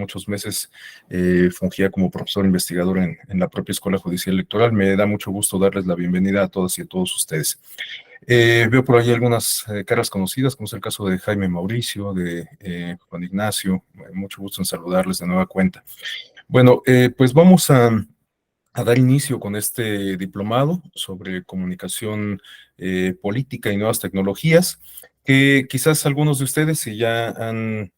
muchos meses fungía como profesor investigador en la propia Escuela Judicial Electoral. Me da mucho gusto darles la bienvenida a todas y a todos ustedes. Veo por ahí algunas caras conocidas, como es el caso de Jaime Mauricio, de Juan Ignacio. Mucho gusto en saludarles de nueva cuenta. Bueno, pues vamos a dar inicio con este diplomado sobre comunicación política y nuevas tecnologías, que quizás algunos de ustedes, si ya han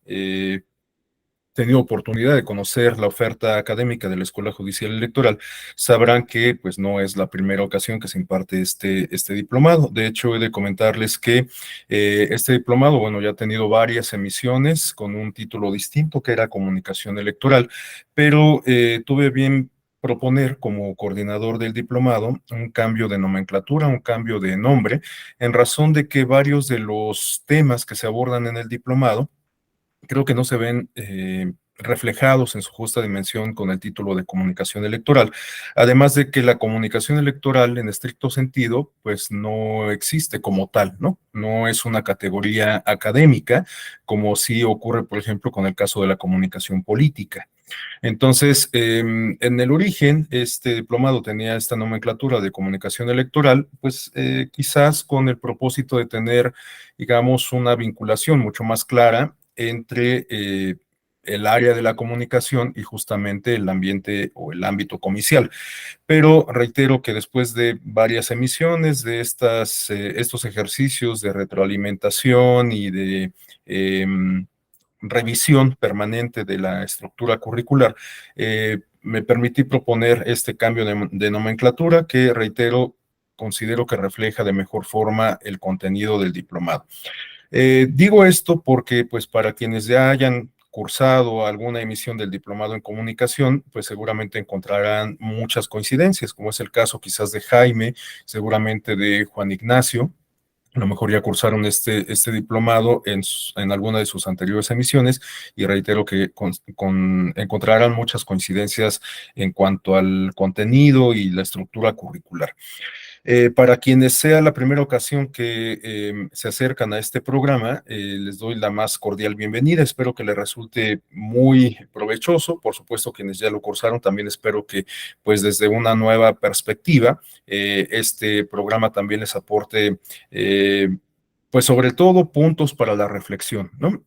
tenido oportunidad de conocer la oferta académica de la Escuela Judicial Electoral, sabrán que pues no es la primera ocasión que se imparte este diplomado. De hecho, he de comentarles que este diplomado, bueno, ya ha tenido varias emisiones con un título distinto que era Comunicación Electoral, pero tuve bien proponer como coordinador del diplomado un cambio de nomenclatura, un cambio de nombre, en razón de que varios de los temas que se abordan en el diplomado creo que no se ven reflejados en su justa dimensión con el título de comunicación electoral. Además de que la comunicación electoral, en estricto sentido, pues no existe como tal, ¿no? No es una categoría académica, como sí ocurre, por ejemplo, con el caso de la comunicación política. Entonces, en el origen, este diplomado tenía esta nomenclatura de comunicación electoral, pues quizás con el propósito de tener, digamos, una vinculación mucho más clara entre el área de la comunicación y justamente el ambiente o el ámbito comicial. Pero reitero que después de varias emisiones de estos ejercicios de retroalimentación y de revisión permanente de la estructura curricular, me permití proponer este cambio de nomenclatura que, reitero, considero que refleja de mejor forma el contenido del diplomado. Digo esto porque, pues, para quienes ya hayan cursado alguna emisión del diplomado en comunicación, pues seguramente encontrarán muchas coincidencias, como es el caso quizás de Jaime, seguramente de Juan Ignacio. A lo mejor ya cursaron este diplomado en alguna de sus anteriores emisiones y reitero que encontrarán muchas coincidencias en cuanto al contenido y la estructura curricular. Para quienes sea la primera ocasión que se acercan a este programa, les doy la más cordial bienvenida. Espero que les resulte muy provechoso. Por supuesto, quienes ya lo cursaron, también espero que, pues, desde una nueva perspectiva, este programa también les aporte pues sobre todo puntos para la reflexión, ¿no?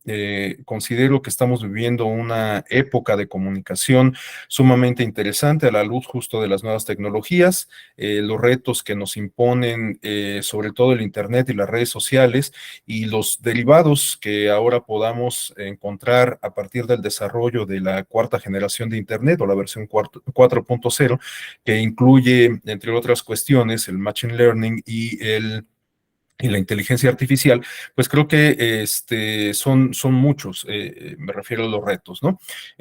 Considero que estamos viviendo una época de comunicación sumamente interesante a la luz justo de las nuevas tecnologías, los retos que nos imponen sobre todo el Internet y las redes sociales y los derivados que ahora podamos encontrar a partir del desarrollo de la cuarta generación de Internet o la versión 4.0, que incluye, entre otras cuestiones, el Machine Learning y la inteligencia artificial, pues creo que son muchos, me refiero a los retos, ¿no?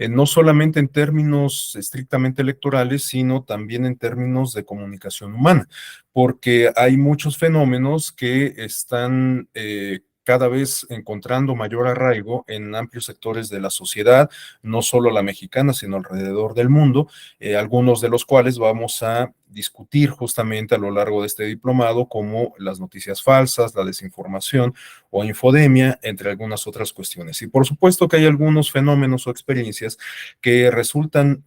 No solamente en términos estrictamente electorales, sino también en términos de comunicación humana, porque hay muchos fenómenos que están cada vez encontrando mayor arraigo en amplios sectores de la sociedad, no solo la mexicana, sino alrededor del mundo, algunos de los cuales vamos a discutir justamente a lo largo de este diplomado, como las noticias falsas, la desinformación o infodemia, entre algunas otras cuestiones. Y por supuesto que hay algunos fenómenos o experiencias que resultan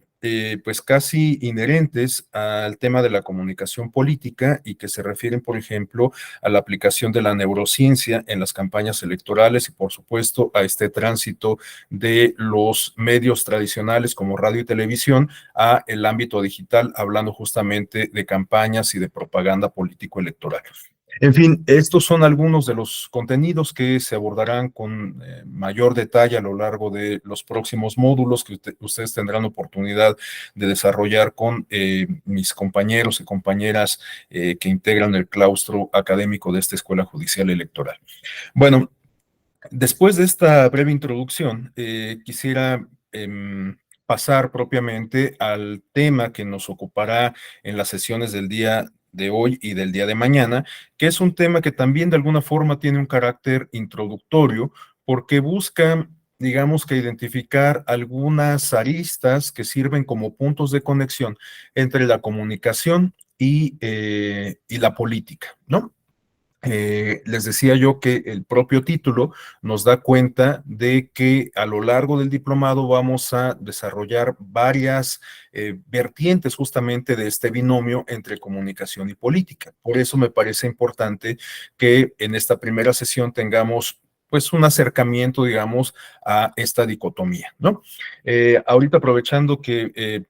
pues casi inherentes al tema de la comunicación política y que se refieren, por ejemplo, a la aplicación de la neurociencia en las campañas electorales y, por supuesto, a este tránsito de los medios tradicionales como radio y televisión a el ámbito digital, hablando justamente de campañas y de propaganda político-electoral. En fin, estos son algunos de los contenidos que se abordarán con mayor detalle a lo largo de los próximos módulos que ustedes tendrán oportunidad de desarrollar con mis compañeros y compañeras que integran el claustro académico de esta Escuela Judicial Electoral. Bueno, después de esta breve introducción, quisiera pasar propiamente al tema que nos ocupará en las sesiones del día de hoy y del día de mañana, que es un tema que también de alguna forma tiene un carácter introductorio, porque busca, digamos, que identificar algunas aristas que sirven como puntos de conexión entre la comunicación y la política, ¿no? Les decía yo que el propio título nos da cuenta de que a lo largo del diplomado vamos a desarrollar varias vertientes justamente de este binomio entre comunicación y política. Por eso me parece importante que en esta primera sesión tengamos pues un acercamiento, digamos, a esta dicotomía, ¿no? Ahorita aprovechando que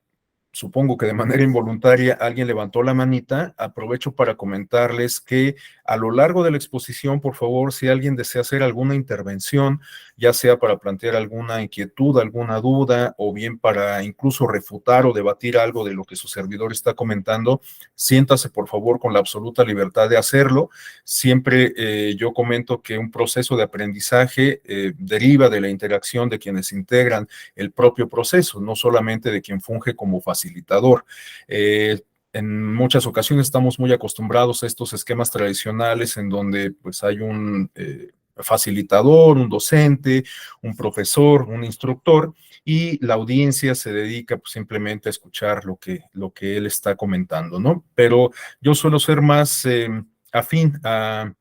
supongo que de manera involuntaria alguien levantó la manita, aprovecho para comentarles que a lo largo de la exposición, por favor, si alguien desea hacer alguna intervención, ya sea para plantear alguna inquietud, alguna duda, o bien para incluso refutar o debatir algo de lo que su servidor está comentando, siéntase por favor con la absoluta libertad de hacerlo. Siempre yo comento que un proceso de aprendizaje deriva de la interacción de quienes integran el propio proceso, no solamente de quien funge como facilitador. En muchas ocasiones estamos muy acostumbrados a estos esquemas tradicionales en donde pues hay un facilitador, un docente, un profesor, un instructor, y la audiencia se dedica pues, simplemente a escuchar lo que él está comentando, ¿no? Pero yo suelo ser más afín a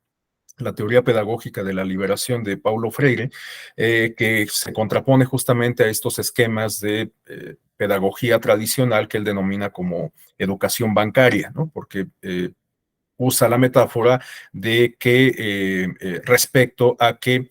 la teoría pedagógica de la liberación de Paulo Freire, que se contrapone justamente a estos esquemas de pedagogía tradicional que él denomina como educación bancaria, ¿no? Porque usa la metáfora de que respecto a que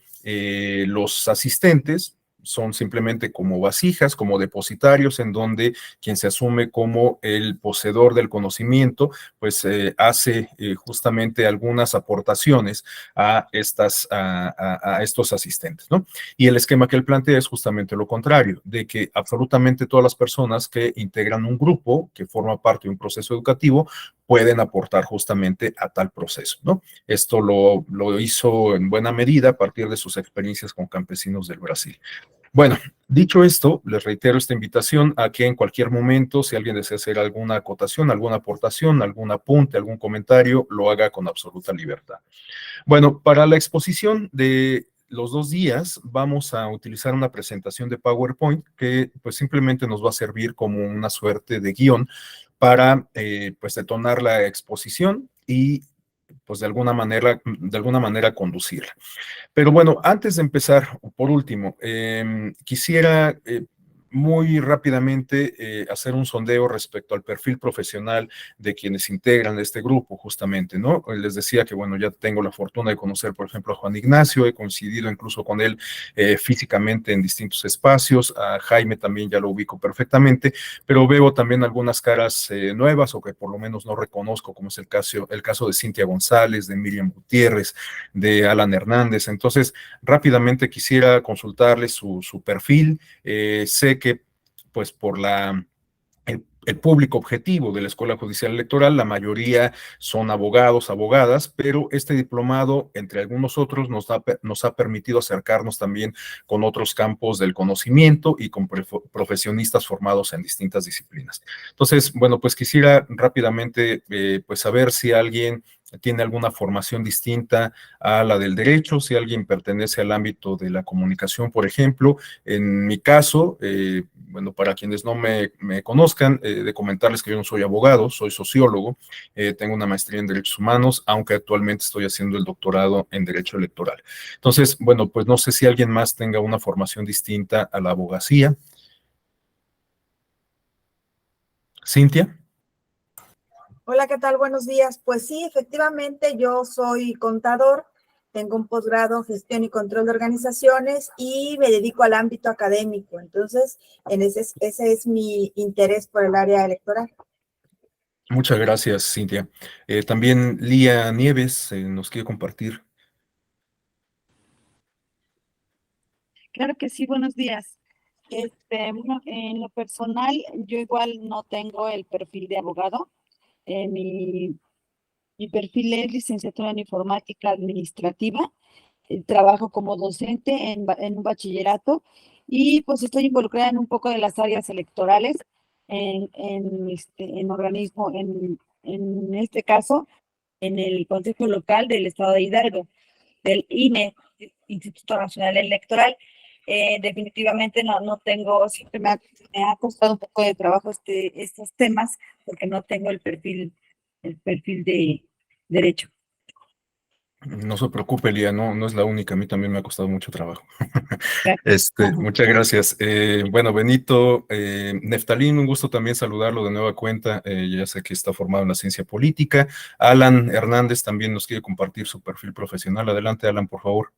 los asistentes son simplemente como vasijas, como depositarios, en donde quien se asume como el poseedor del conocimiento, pues hace justamente algunas aportaciones a estos asistentes, ¿no? Y el esquema que él plantea es justamente lo contrario, de que absolutamente todas las personas que integran un grupo, que forma parte de un proceso educativo, pueden aportar justamente a tal proceso, ¿no? Esto lo hizo en buena medida a partir de sus experiencias con campesinos del Brasil. Bueno, dicho esto, les reitero esta invitación a que en cualquier momento, si alguien desea hacer alguna acotación, alguna aportación, algún apunte, algún comentario, lo haga con absoluta libertad. Bueno, para la exposición de los 2 días vamos a utilizar una presentación de PowerPoint que pues simplemente nos va a servir como una suerte de guión para pues detonar la exposición y pues de alguna manera conducirla. Pero bueno, antes de empezar, por último, quisiera muy rápidamente hacer un sondeo respecto al perfil profesional de quienes integran este grupo, justamente, ¿no? Les decía que, bueno, ya tengo la fortuna de conocer, por ejemplo, a Juan Ignacio, he coincidido incluso con él físicamente en distintos espacios, a Jaime también ya lo ubico perfectamente, pero veo también algunas caras nuevas o que por lo menos no reconozco, como es el caso de Cintia González, de Miriam Gutiérrez, de Alan Hernández. Entonces, rápidamente quisiera consultarle su perfil. Sé que, pues, por el público objetivo de la Escuela Judicial Electoral, la mayoría son abogados, abogadas, pero este diplomado, entre algunos otros, nos ha permitido acercarnos también con otros campos del conocimiento y con profesionistas formados en distintas disciplinas. Entonces, bueno, pues quisiera rápidamente pues saber si alguien tiene alguna formación distinta a la del derecho, si alguien pertenece al ámbito de la comunicación, por ejemplo. En mi caso, bueno, para quienes no me conozcan, de comentarles que yo no soy abogado, soy sociólogo, tengo una maestría en Derechos Humanos, aunque actualmente estoy haciendo el doctorado en Derecho Electoral. Entonces, bueno, pues no sé si alguien más tenga una formación distinta a la abogacía. Cintia. Hola, ¿qué tal? Buenos días. Pues sí, efectivamente, yo soy contador, tengo un posgrado en gestión y control de organizaciones y me dedico al ámbito académico. Entonces, ese es mi interés por el área electoral. Muchas gracias, Cintia. También Lía Nieves nos quiere compartir. Claro que sí, buenos días. Bueno, en lo personal, yo igual no tengo el perfil de abogado. Eh, mi, mi perfil es licenciatura en informática administrativa. Trabajo como docente en un bachillerato y pues estoy involucrada en un poco de las áreas electorales en organismo, en este caso, en el Consejo Local del Estado de Hidalgo, del INE, Instituto Nacional Electoral. Definitivamente no tengo, siempre me ha costado un poco de trabajo estos temas porque no tengo el perfil de derecho. No se preocupe, Lía, no es la única, a mí también me ha costado mucho trabajo. Gracias. Muchas gracias. Bueno, Benito, Neftalín, un gusto también saludarlo de nueva cuenta. Ya sé que está formado en la ciencia política. Alan Hernández también nos quiere compartir su perfil profesional. Adelante, Alan, por favor.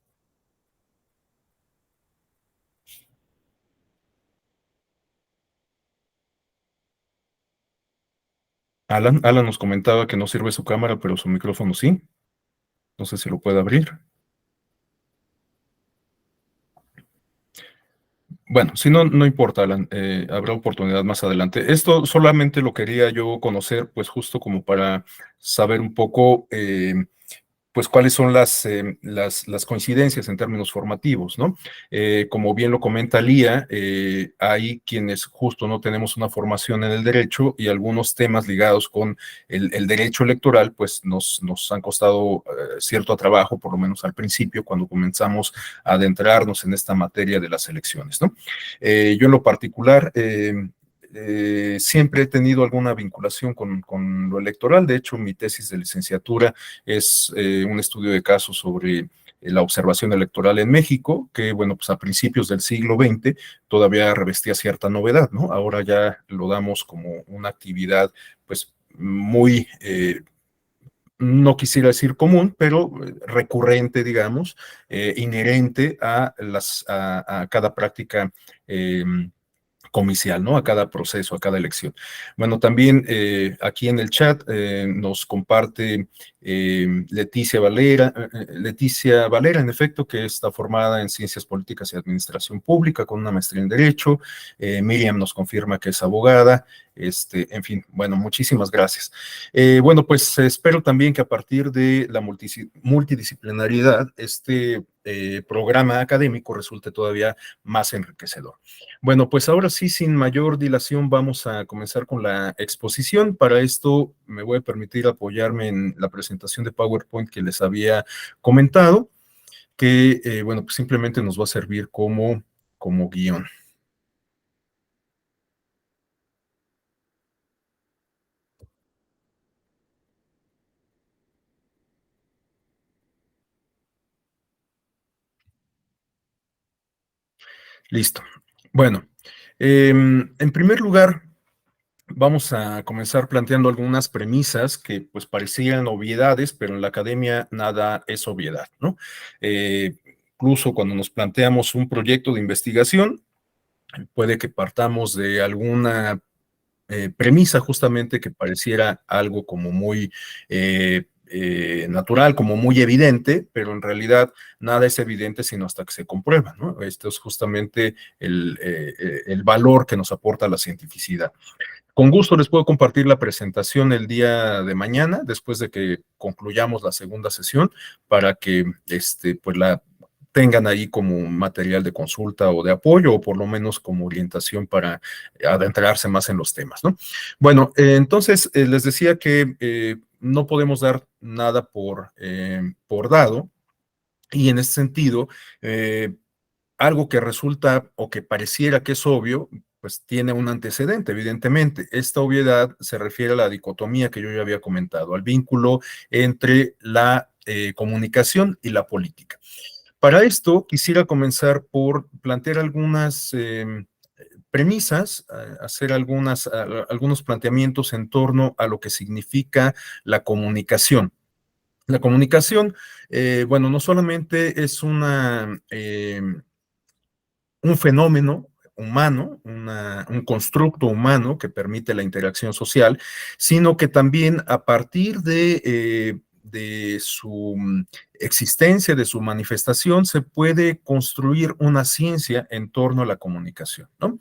Alan nos comentaba que no sirve su cámara, pero su micrófono sí. No sé si lo puede abrir. Bueno, si no, no importa, Alan, habrá oportunidad más adelante. Esto solamente lo quería yo conocer, pues justo como para saber un poco, pues cuáles son las coincidencias en términos formativos, ¿no? Como bien lo comenta Lía, hay quienes justo no tenemos una formación en el derecho y algunos temas ligados con el derecho electoral, pues nos han costado cierto trabajo, por lo menos al principio, cuando comenzamos a adentrarnos en esta materia de las elecciones, ¿no? Yo en lo particular, siempre he tenido alguna vinculación con lo electoral. De hecho, mi tesis de licenciatura es un estudio de casos sobre la observación electoral en México, que, bueno, pues a principios del siglo XX todavía revestía cierta novedad, ¿no? Ahora ya lo damos como una actividad, pues, muy, no quisiera decir común, pero recurrente, digamos, inherente a cada práctica comicial, ¿no? A cada proceso, a cada elección. Bueno, también aquí en el chat nos comparte Leticia Valera, en efecto, que está formada en Ciencias Políticas y Administración Pública con una maestría en Derecho. Miriam nos confirma que es abogada. En fin, bueno, muchísimas gracias. Bueno, pues espero también que a partir de la multidisciplinariedad, este programa académico resulte todavía más enriquecedor. Bueno, pues ahora sí, sin mayor dilación, vamos a comenzar con la exposición. Para esto me voy a permitir apoyarme en la presentación de PowerPoint que les había comentado, que, bueno, pues simplemente nos va a servir como guión. Listo. Bueno, en primer lugar, vamos a comenzar planteando algunas premisas que pues parecían obviedades, pero en la academia nada es obviedad, ¿no? Incluso cuando nos planteamos un proyecto de investigación, puede que partamos de alguna premisa justamente que pareciera algo como muy natural, como muy evidente, pero en realidad nada es evidente sino hasta que se comprueba, ¿no? Esto es justamente el valor que nos aporta la cientificidad. Con gusto les puedo compartir la presentación el día de mañana, después de que concluyamos la segunda sesión, para que pues la tengan ahí como material de consulta o de apoyo, o por lo menos como orientación para adentrarse más en los temas, ¿no? Bueno, entonces les decía que no podemos dar nada por dado, y en ese sentido, algo que resulta o que pareciera que es obvio, pues tiene un antecedente, evidentemente. Esta obviedad se refiere a la dicotomía que yo ya había comentado, al vínculo entre la comunicación y la política. Para esto, quisiera comenzar por plantear algunas premisas, hacer algunos planteamientos en torno a lo que significa la comunicación. La comunicación, bueno, no solamente es un fenómeno humano, un constructo humano que permite la interacción social, sino que también a partir de su existencia, de su manifestación, se puede construir una ciencia en torno a la comunicación, ¿no?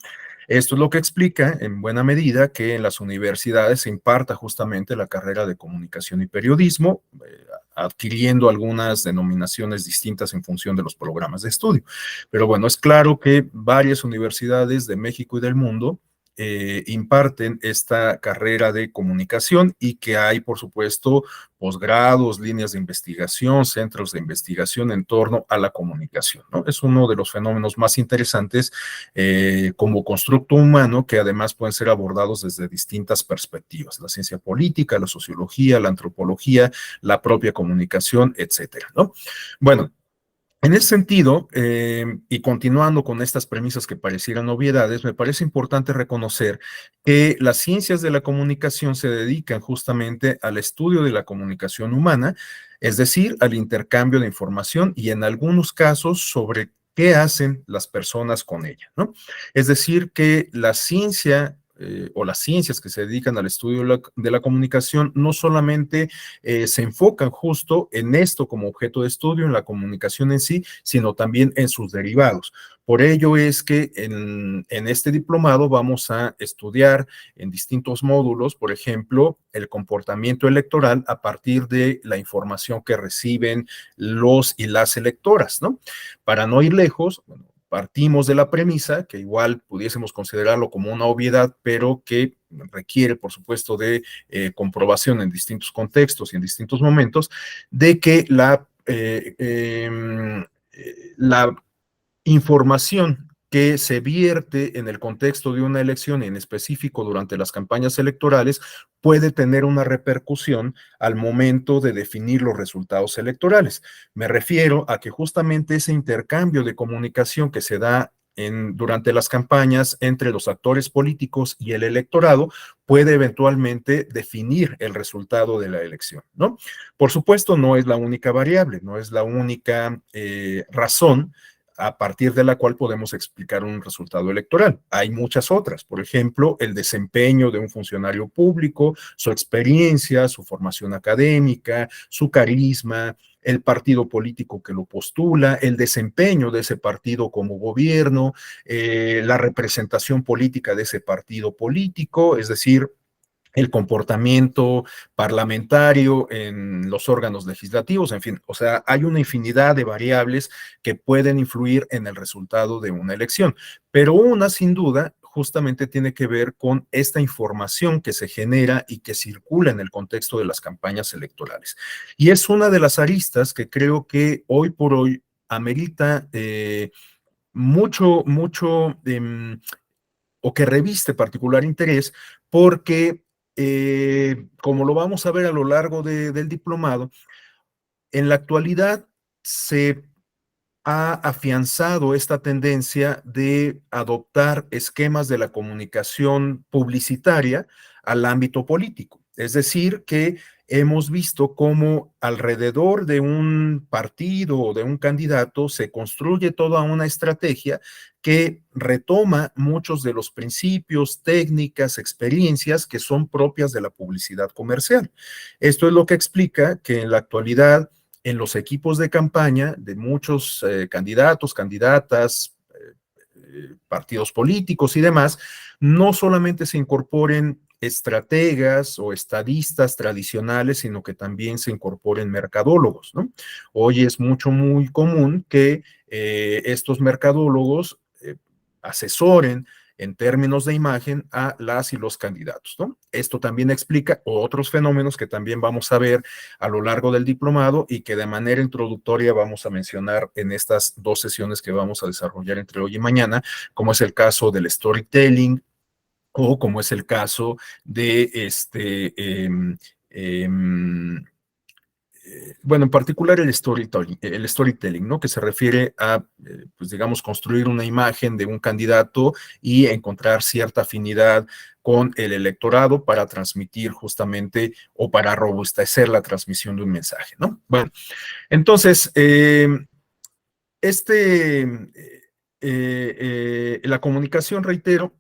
Esto es lo que explica, en buena medida, que en las universidades se imparta justamente la carrera de comunicación y periodismo, adquiriendo algunas denominaciones distintas en función de los programas de estudio. Pero bueno, es claro que varias universidades de México y del mundo imparten esta carrera de comunicación y que hay, por supuesto, posgrados, líneas de investigación, centros de investigación en torno a la comunicación, ¿no? Es uno de los fenómenos más interesantes como constructo humano que además pueden ser abordados desde distintas perspectivas, la ciencia política, la sociología, la antropología, la propia comunicación, etcétera, ¿no? Bueno, en ese sentido, y continuando con estas premisas que parecieran obviedades, me parece importante reconocer que las ciencias de la comunicación se dedican justamente al estudio de la comunicación humana, es decir, al intercambio de información y en algunos casos sobre qué hacen las personas con ella, ¿no? Es decir, que la ciencia o las ciencias que se dedican al estudio de la comunicación no solamente se enfocan justo en esto como objeto de estudio, en la comunicación en sí, sino también en sus derivados. Por ello es que en este diplomado vamos a estudiar en distintos módulos, por ejemplo, el comportamiento electoral a partir de la información que reciben los y las electoras, ¿no? Para no ir lejos, bueno, partimos de la premisa, que igual pudiésemos considerarlo como una obviedad, pero que requiere, por supuesto, de comprobación en distintos contextos y en distintos momentos, de que la información que se vierte en el contexto de una elección, en específico durante las campañas electorales, puede tener una repercusión al momento de definir los resultados electorales. Me refiero a que justamente ese intercambio de comunicación que se da durante las campañas entre los actores políticos y el electorado puede eventualmente definir el resultado de la elección, ¿no? Por supuesto, no es la única variable, no es la única razón a partir de la cual podemos explicar un resultado electoral. Hay muchas otras, por ejemplo, el desempeño de un funcionario público, su experiencia, su formación académica, su carisma, el partido político que lo postula, el desempeño de ese partido como gobierno, la representación política de ese partido político, es decir, el comportamiento parlamentario en los órganos legislativos, en fin, o sea, hay una infinidad de variables que pueden influir en el resultado de una elección, pero una sin duda justamente tiene que ver con esta información que se genera y que circula en el contexto de las campañas electorales. Y es una de las aristas que creo que hoy por hoy amerita mucho, o que reviste particular interés, porque como lo vamos a ver a lo largo del diplomado, en la actualidad se ha afianzado esta tendencia de adoptar esquemas de la comunicación publicitaria al ámbito político. Es decir, que hemos visto cómo alrededor de un partido o de un candidato se construye toda una estrategia que retoma muchos de los principios, técnicas, experiencias que son propias de la publicidad comercial. Esto es lo que explica que en la actualidad en los equipos de campaña de muchos candidatos, candidatas, partidos políticos y demás, no solamente se incorporen estrategas o estadistas tradicionales, sino que también se incorporen mercadólogos, ¿no? Hoy es muy común que estos mercadólogos asesoren en términos de imagen a las y los candidatos, ¿no? Esto también explica otros fenómenos que también vamos a ver a lo largo del diplomado y que de manera introductoria vamos a mencionar en estas dos sesiones que vamos a desarrollar entre hoy y mañana, como es el caso del storytelling o como es el caso de bueno, en particular el storytelling, ¿no? Que se refiere a, pues digamos, construir una imagen de un candidato y encontrar cierta afinidad con el electorado para transmitir justamente o para robustecer la transmisión de un mensaje, ¿no? Bueno, entonces, la comunicación, reitero,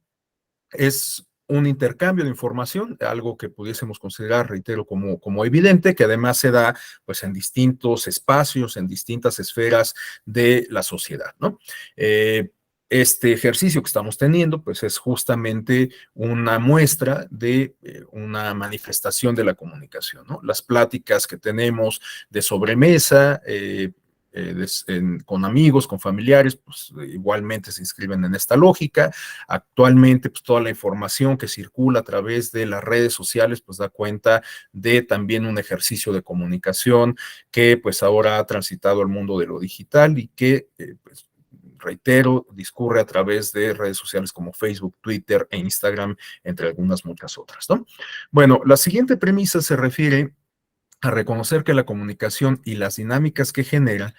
es un intercambio de información, algo que pudiésemos considerar, reitero, como evidente, que además se da pues, en distintos espacios, en distintas esferas de la sociedad, ¿no? Este ejercicio que estamos teniendo, pues es justamente una muestra de una manifestación de la comunicación, ¿no? Las pláticas que tenemos de sobremesa, con amigos, con familiares, pues igualmente se inscriben en esta lógica. Actualmente, pues toda la información que circula a través de las redes sociales, pues da cuenta de también un ejercicio de comunicación que pues ahora ha transitado al mundo de lo digital y que pues reitero, discurre a través de redes sociales como Facebook, Twitter e Instagram, entre algunas muchas otras, ¿no? Bueno, la siguiente premisa se refiere a reconocer que la comunicación y las dinámicas que genera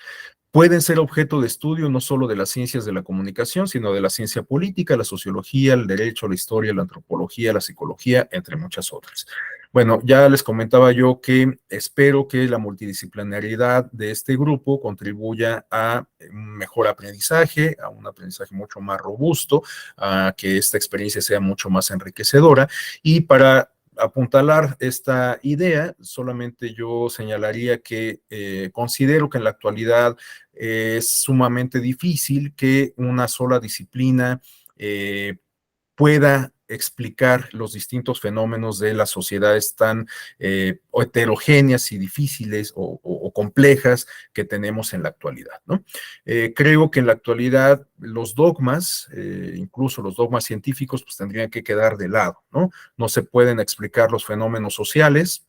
pueden ser objeto de estudio no solo de las ciencias de la comunicación, sino de la ciencia política, la sociología, el derecho, la historia, la antropología, la psicología, entre muchas otras. Bueno, ya les comentaba yo que espero que la multidisciplinariedad de este grupo contribuya a un mejor aprendizaje, a un aprendizaje mucho más robusto, a que esta experiencia sea mucho más enriquecedora. Y para apuntalar esta idea, solamente yo señalaría que considero que en la actualidad es sumamente difícil que una sola disciplina pueda explicar los distintos fenómenos de las sociedades tan heterogéneas y difíciles o complejas que tenemos en la actualidad, ¿no? Creo que en la actualidad los dogmas, incluso los dogmas científicos, pues tendrían que quedar de lado, ¿no? No se pueden explicar los fenómenos sociales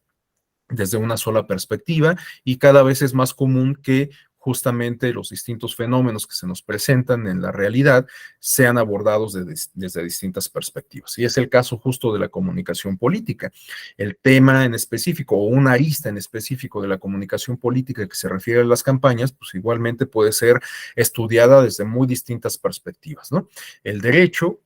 desde una sola perspectiva y cada vez es más común que justamente los distintos fenómenos que se nos presentan en la realidad sean abordados desde distintas perspectivas. Y es el caso justo de la comunicación política. El tema en específico o una arista en específico de la comunicación política que se refiere a las campañas, pues igualmente puede ser estudiada desde muy distintas perspectivas, ¿no? El derecho,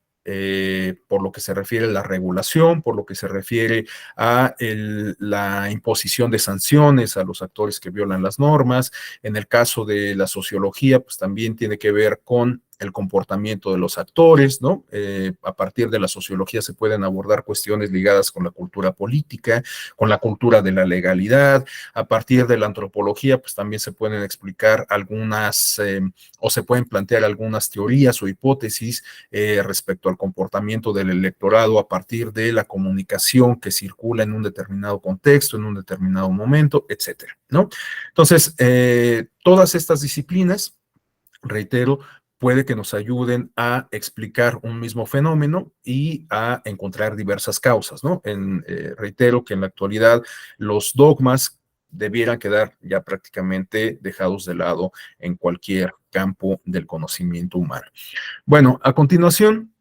por lo que se refiere a la regulación, por lo que se refiere a la imposición de sanciones a los actores que violan las normas. En el caso de la sociología, pues también tiene que ver con el comportamiento de los actores, ¿no? A partir de la sociología se pueden abordar cuestiones ligadas con la cultura política, con la cultura de la legalidad. A partir de la antropología, pues también se pueden explicar algunas, o se pueden plantear algunas teorías o hipótesis respecto al comportamiento del electorado a partir de la comunicación que circula en un determinado contexto, en un determinado momento, etcétera, ¿no? Entonces, todas estas disciplinas, reitero, puede que nos ayuden a explicar un mismo fenómeno y a encontrar diversas causas, ¿no? Reitero que en la actualidad los dogmas debieran quedar ya prácticamente dejados de lado en cualquier campo del conocimiento humano. Bueno, a continuación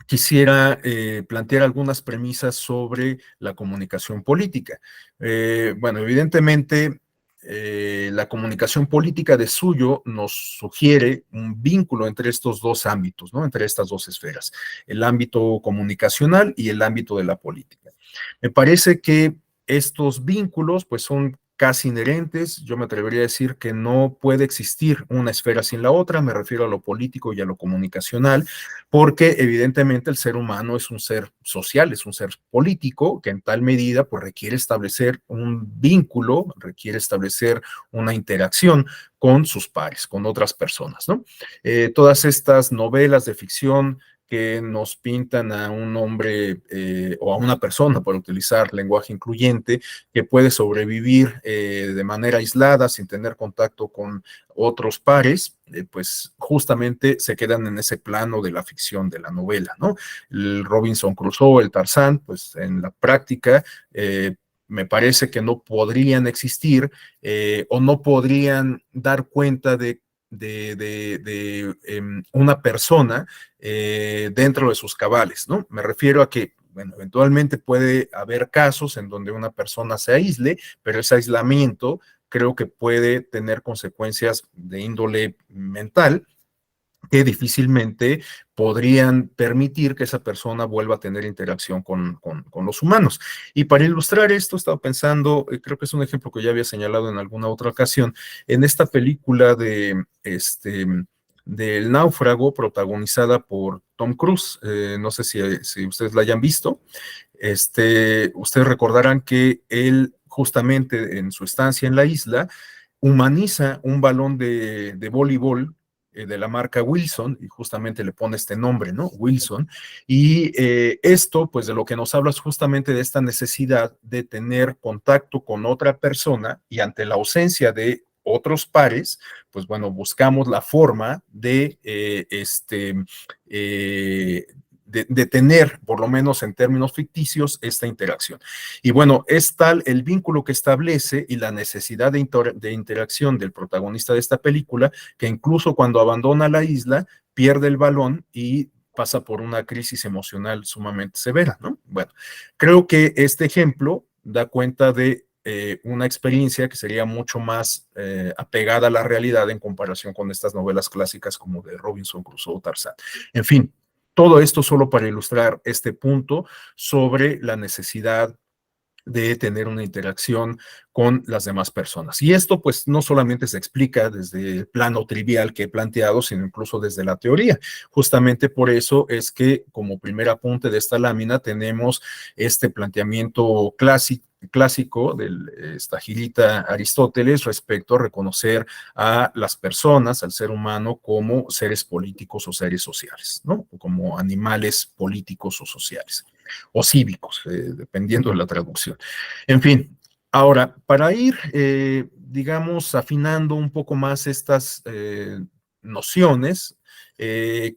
quisiera plantear algunas premisas sobre la comunicación política. Bueno, evidentemente, la comunicación política de suyo nos sugiere un vínculo entre estos dos ámbitos, ¿no? Entre estas dos esferas, el ámbito comunicacional y el ámbito de la política. Me parece que estos vínculos, pues, son casi inherentes. Yo me atrevería a decir que no puede existir una esfera sin la otra, me refiero a lo político y a lo comunicacional, porque evidentemente el ser humano es un ser social, es un ser político, que en tal medida pues requiere establecer un vínculo, requiere establecer una interacción con sus pares, con otras personas, ¿no? Todas estas novelas de ficción que nos pintan a un hombre o a una persona, por utilizar lenguaje incluyente, que puede sobrevivir de manera aislada, sin tener contacto con otros pares, pues justamente se quedan en ese plano de la ficción, de la novela, ¿no? El Robinson Crusoe, el Tarzán, pues en la práctica, me parece que no podrían existir o no podrían dar cuenta de una persona dentro de sus cabales, ¿no? Me refiero a que, bueno, eventualmente puede haber casos en donde una persona se aísle, pero ese aislamiento creo que puede tener consecuencias de índole mental que difícilmente podrían permitir que esa persona vuelva a tener interacción con los humanos. Y para ilustrar esto, estaba pensando, creo que es un ejemplo que ya había señalado en alguna otra ocasión, en esta película del Náufrago, protagonizada por Tom Cruise. No sé si ustedes la hayan visto. Ustedes recordarán que él, justamente en su estancia en la isla, humaniza un balón de voleibol de la marca Wilson, y justamente le pone este nombre, ¿no? Wilson. Y esto, pues de lo que nos habla es justamente de esta necesidad de tener contacto con otra persona, y ante la ausencia de otros pares, pues bueno, buscamos la forma de, de tener, por lo menos en términos ficticios, esta interacción. Y bueno, es tal el vínculo que establece y la necesidad de interacción del protagonista de esta película, que incluso cuando abandona la isla, pierde el balón y pasa por una crisis emocional sumamente severa, ¿no? Bueno, creo que este ejemplo da cuenta de una experiencia que sería mucho más apegada a la realidad en comparación con estas novelas clásicas como de Robinson Crusoe o Tarzán. En fin, todo esto solo para ilustrar este punto sobre la necesidad de tener una interacción con las demás personas. Y esto pues no solamente se explica desde el plano trivial que he planteado, sino incluso desde la teoría. Justamente por eso es que como primer apunte de esta lámina tenemos este planteamiento clásico del estagirita Aristóteles respecto a reconocer a las personas, al ser humano, como seres políticos o seres sociales, ¿no? Como animales políticos o sociales, o cívicos, dependiendo de la traducción. En fin, ahora, para ir, digamos, afinando un poco más estas nociones,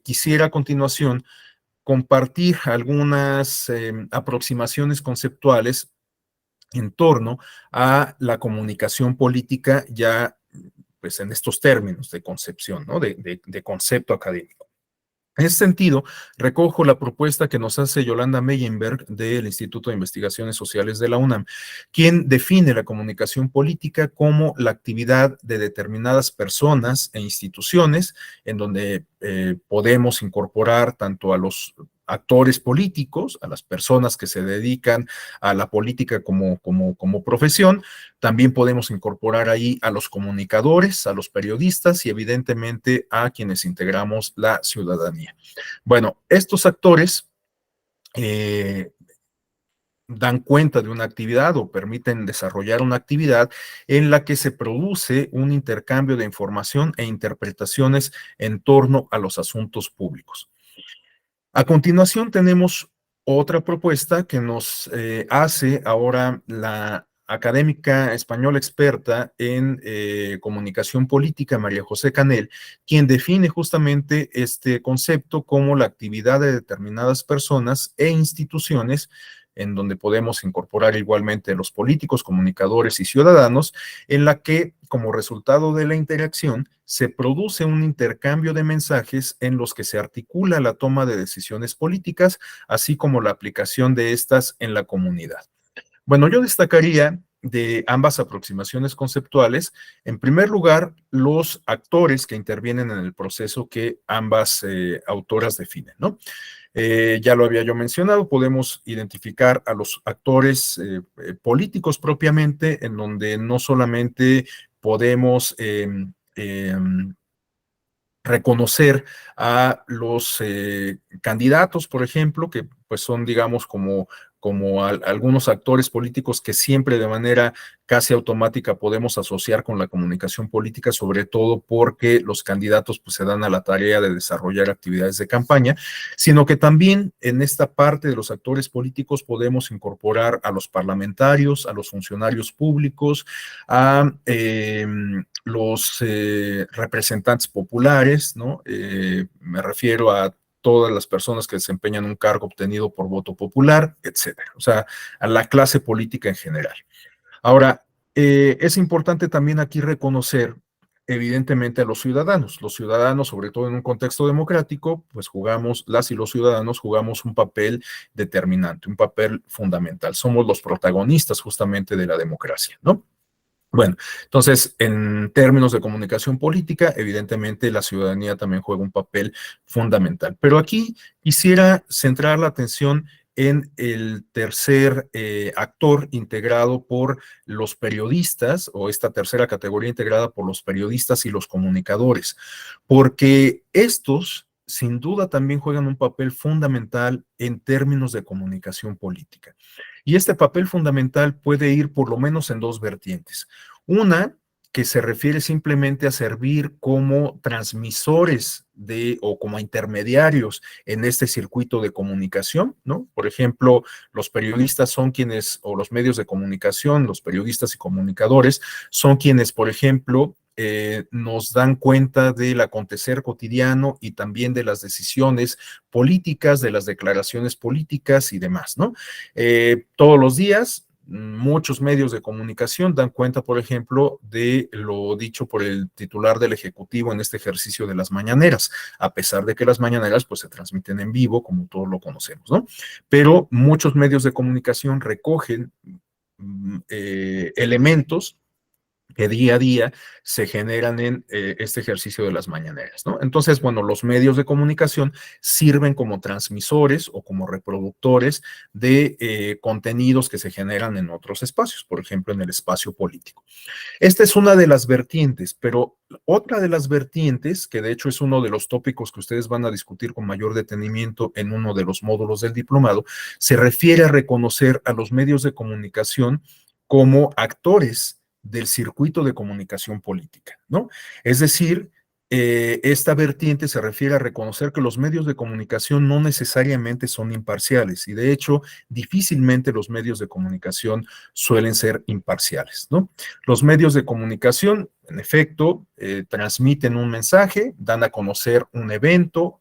quisiera a continuación compartir algunas aproximaciones conceptuales en torno a la comunicación política ya pues en estos términos de concepción, ¿no? De concepto académico. En ese sentido, recojo la propuesta que nos hace Yolanda Meyenberg del Instituto de Investigaciones Sociales de la UNAM, quien define la comunicación política como la actividad de determinadas personas e instituciones en donde podemos incorporar tanto a los actores políticos, a las personas que se dedican a la política como profesión. También podemos incorporar ahí a los comunicadores, a los periodistas y evidentemente a quienes integramos la ciudadanía. Bueno, estos actores dan cuenta de una actividad o permiten desarrollar una actividad en la que se produce un intercambio de información e interpretaciones en torno a los asuntos públicos. A continuación tenemos otra propuesta que nos hace ahora la académica española experta en comunicación política, María José Canel, quien define justamente este concepto como la actividad de determinadas personas e instituciones en donde podemos incorporar igualmente los políticos, comunicadores y ciudadanos, en la que, como resultado de la interacción, se produce un intercambio de mensajes en los que se articula la toma de decisiones políticas, así como la aplicación de estas en la comunidad. Bueno, yo destacaría de ambas aproximaciones conceptuales, en primer lugar, los actores que intervienen en el proceso que ambas autoras definen, ¿no? Ya lo había yo mencionado, podemos identificar a los actores políticos propiamente, en donde no solamente podemos reconocer a los candidatos, por ejemplo, que pues son, digamos, como algunos actores políticos que siempre de manera casi automática podemos asociar con la comunicación política, sobre todo porque los candidatos pues se dan a la tarea de desarrollar actividades de campaña, sino que también en esta parte de los actores políticos podemos incorporar a los parlamentarios, a los funcionarios públicos, a los representantes populares, ¿no? Me refiero a todas las personas que desempeñan un cargo obtenido por voto popular, etcétera. O sea, a la clase política en general. Ahora, es importante también aquí reconocer, evidentemente, a los ciudadanos. Los ciudadanos, sobre todo en un contexto democrático, pues jugamos, las y los ciudadanos jugamos un papel determinante, un papel fundamental. Somos los protagonistas justamente de la democracia, ¿no? Bueno, entonces, en términos de comunicación política, evidentemente la ciudadanía también juega un papel fundamental. Pero aquí quisiera centrar la atención en el tercer actor integrado por los periodistas, o esta tercera categoría integrada por los periodistas y los comunicadores, porque estos sin duda también juegan un papel fundamental en términos de comunicación política. Y este papel fundamental puede ir por lo menos en dos vertientes. Una que se refiere simplemente a servir como transmisores o como intermediarios en este circuito de comunicación, ¿no? Por ejemplo, los periodistas son quienes, o los medios de comunicación, los periodistas y comunicadores, son quienes, por ejemplo, nos dan cuenta del acontecer cotidiano y también de las decisiones políticas, de las declaraciones políticas y demás, ¿no? Todos los días, muchos medios de comunicación dan cuenta, por ejemplo, de lo dicho por el titular del Ejecutivo en este ejercicio de las mañaneras, a pesar de que las mañaneras pues se transmiten en vivo, como todos lo conocemos, ¿no? Pero muchos medios de comunicación recogen elementos que día a día se generan en este ejercicio de las mañaneras, ¿no? Entonces, bueno, los medios de comunicación sirven como transmisores o como reproductores de contenidos que se generan en otros espacios, por ejemplo, en el espacio político. Esta es una de las vertientes, pero otra de las vertientes, que de hecho es uno de los tópicos que ustedes van a discutir con mayor detenimiento en uno de los módulos del diplomado, se refiere a reconocer a los medios de comunicación como actores del circuito de comunicación política, ¿no? Es decir, esta vertiente se refiere a reconocer que los medios de comunicación no necesariamente son imparciales y de hecho difícilmente los medios de comunicación suelen ser imparciales, ¿no? Los medios de comunicación, en efecto, transmiten un mensaje, dan a conocer un evento,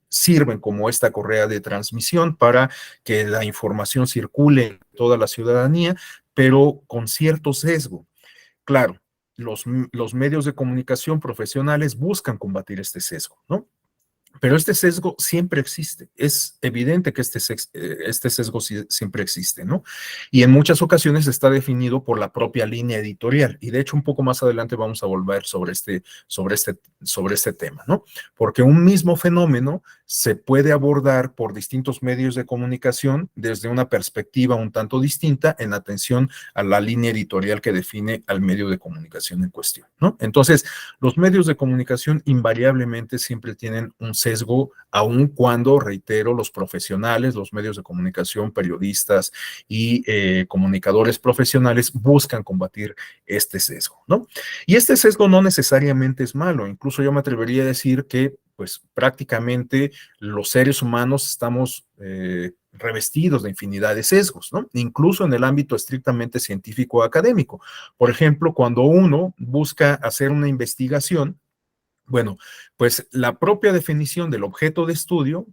sirven como esta correa de transmisión para que la información circule en toda la ciudadanía, pero con cierto sesgo. Claro, los medios de comunicación profesionales buscan combatir este sesgo, ¿no? Pero este sesgo siempre existe. Es evidente que este sesgo siempre existe, ¿no? Y en muchas ocasiones está definido por la propia línea editorial. Y de hecho, un poco más adelante vamos a volver sobre este tema, ¿no? Porque un mismo fenómeno se puede abordar por distintos medios de comunicación desde una perspectiva un tanto distinta en atención a la línea editorial que define al medio de comunicación en cuestión, ¿no? Entonces, los medios de comunicación invariablemente siempre tienen un sesgo, aun cuando, reitero, los profesionales, los medios de comunicación, periodistas y comunicadores profesionales buscan combatir este sesgo, ¿no? Y este sesgo no necesariamente es malo, incluso yo me atrevería a decir que pues prácticamente los seres humanos estamos revestidos de infinidad de sesgos, ¿no? Incluso en el ámbito estrictamente científico académico. Por ejemplo, cuando uno busca hacer una investigación, bueno, pues la propia definición del objeto de estudio,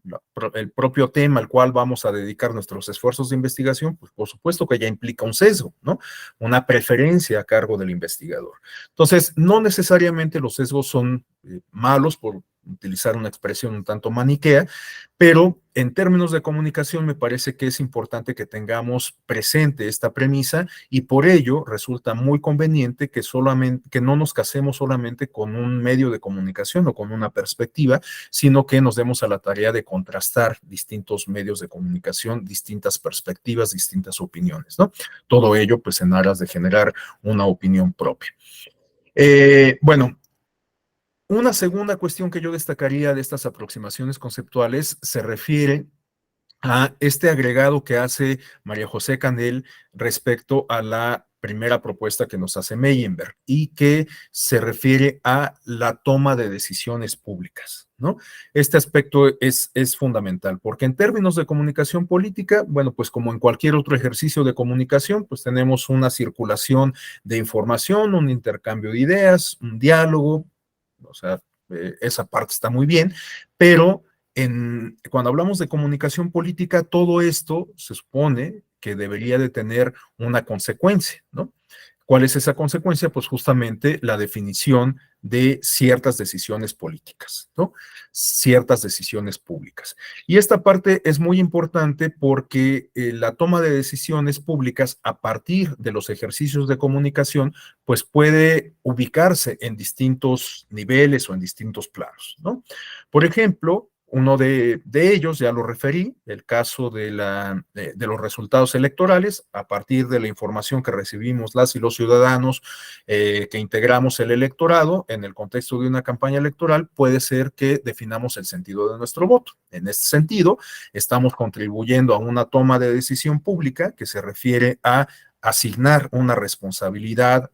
el propio tema al cual vamos a dedicar nuestros esfuerzos de investigación, pues por supuesto que ya implica un sesgo, ¿no? Una preferencia a cargo del investigador. Entonces, no necesariamente los sesgos son malos, por utilizar una expresión un tanto maniquea, pero en términos de comunicación me parece que es importante que tengamos presente esta premisa y por ello resulta muy conveniente que no nos casemos solamente con un medio de comunicación o con una perspectiva, sino que nos demos a la tarea de contrastar distintos medios de comunicación, distintas perspectivas, distintas opiniones, ¿no? Todo ello pues en aras de generar una opinión propia. Bueno, una segunda cuestión que yo destacaría de estas aproximaciones conceptuales se refiere a este agregado que hace María José Canel respecto a la primera propuesta que nos hace Meyerbeer y que se refiere a la toma de decisiones públicas, ¿no? Este aspecto es fundamental porque en términos de comunicación política, bueno, pues como en cualquier otro ejercicio de comunicación, pues tenemos una circulación de información, un intercambio de ideas, un diálogo, o sea, esa parte está muy bien, pero cuando hablamos de comunicación política, todo esto se supone que debería de tener una consecuencia, ¿no? ¿Cuál es esa consecuencia? Pues justamente la definición de ciertas decisiones políticas, ¿no? Ciertas decisiones públicas. Y esta parte es muy importante porque la toma de decisiones públicas a partir de los ejercicios de comunicación, pues puede ubicarse en distintos niveles o en distintos planos, ¿no? Por ejemplo, uno de ellos, ya lo referí, el caso de los resultados electorales, a partir de la información que recibimos las y los ciudadanos que integramos el electorado en el contexto de una campaña electoral, puede ser que definamos el sentido de nuestro voto. En este sentido, estamos contribuyendo a una toma de decisión pública que se refiere a asignar una responsabilidad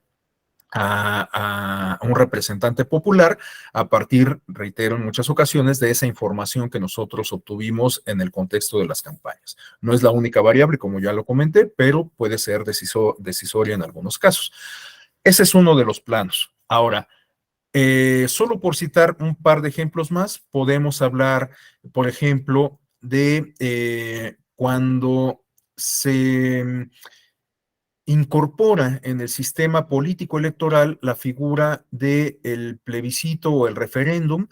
a un representante popular a partir, reitero, en muchas ocasiones de esa información que nosotros obtuvimos en el contexto de las campañas. No es la única variable, como ya lo comenté, pero puede ser decisoria en algunos casos. Ese es uno de los planos. Ahora, solo por citar un par de ejemplos más, podemos hablar, por ejemplo, de cuando se incorpora en el sistema político electoral la figura del plebiscito o el referéndum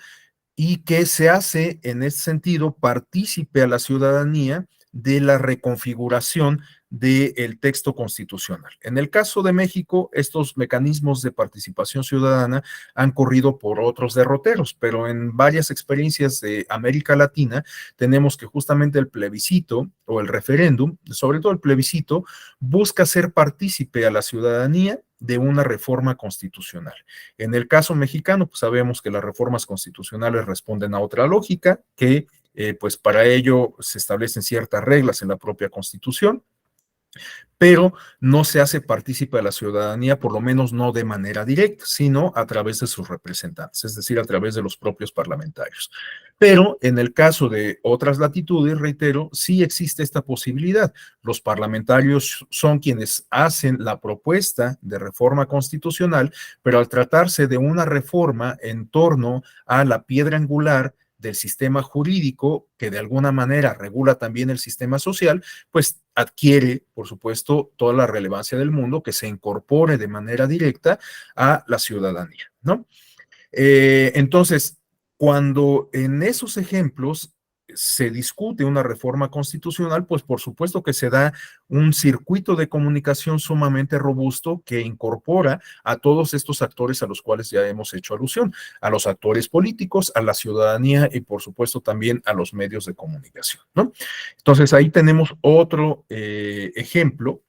y que se hace en ese sentido partícipe a la ciudadanía de la reconfiguración del texto constitucional. En el caso de México, estos mecanismos de participación ciudadana han corrido por otros derroteros, pero en varias experiencias de América Latina tenemos que justamente el plebiscito o el referéndum, sobre todo el plebiscito, busca ser partícipe a la ciudadanía de una reforma constitucional. En el caso mexicano, pues sabemos que las reformas constitucionales responden a otra lógica, que pues para ello se establecen ciertas reglas en la propia Constitución, pero no se hace partícipe a la ciudadanía, por lo menos no de manera directa, sino a través de sus representantes, es decir, a través de los propios parlamentarios. Pero en el caso de otras latitudes, reitero, sí existe esta posibilidad. Los parlamentarios son quienes hacen la propuesta de reforma constitucional, pero al tratarse de una reforma en torno a la piedra angular del sistema jurídico, que de alguna manera regula también el sistema social, pues adquiere, por supuesto, toda la relevancia del mundo que se incorpore de manera directa a la ciudadanía, ¿no? Entonces, cuando en esos ejemplos se discute una reforma constitucional, pues por supuesto que se da un circuito de comunicación sumamente robusto que incorpora a todos estos actores a los cuales ya hemos hecho alusión, a los actores políticos, a la ciudadanía y por supuesto también a los medios de comunicación, ¿no? Entonces ahí tenemos otro ejemplo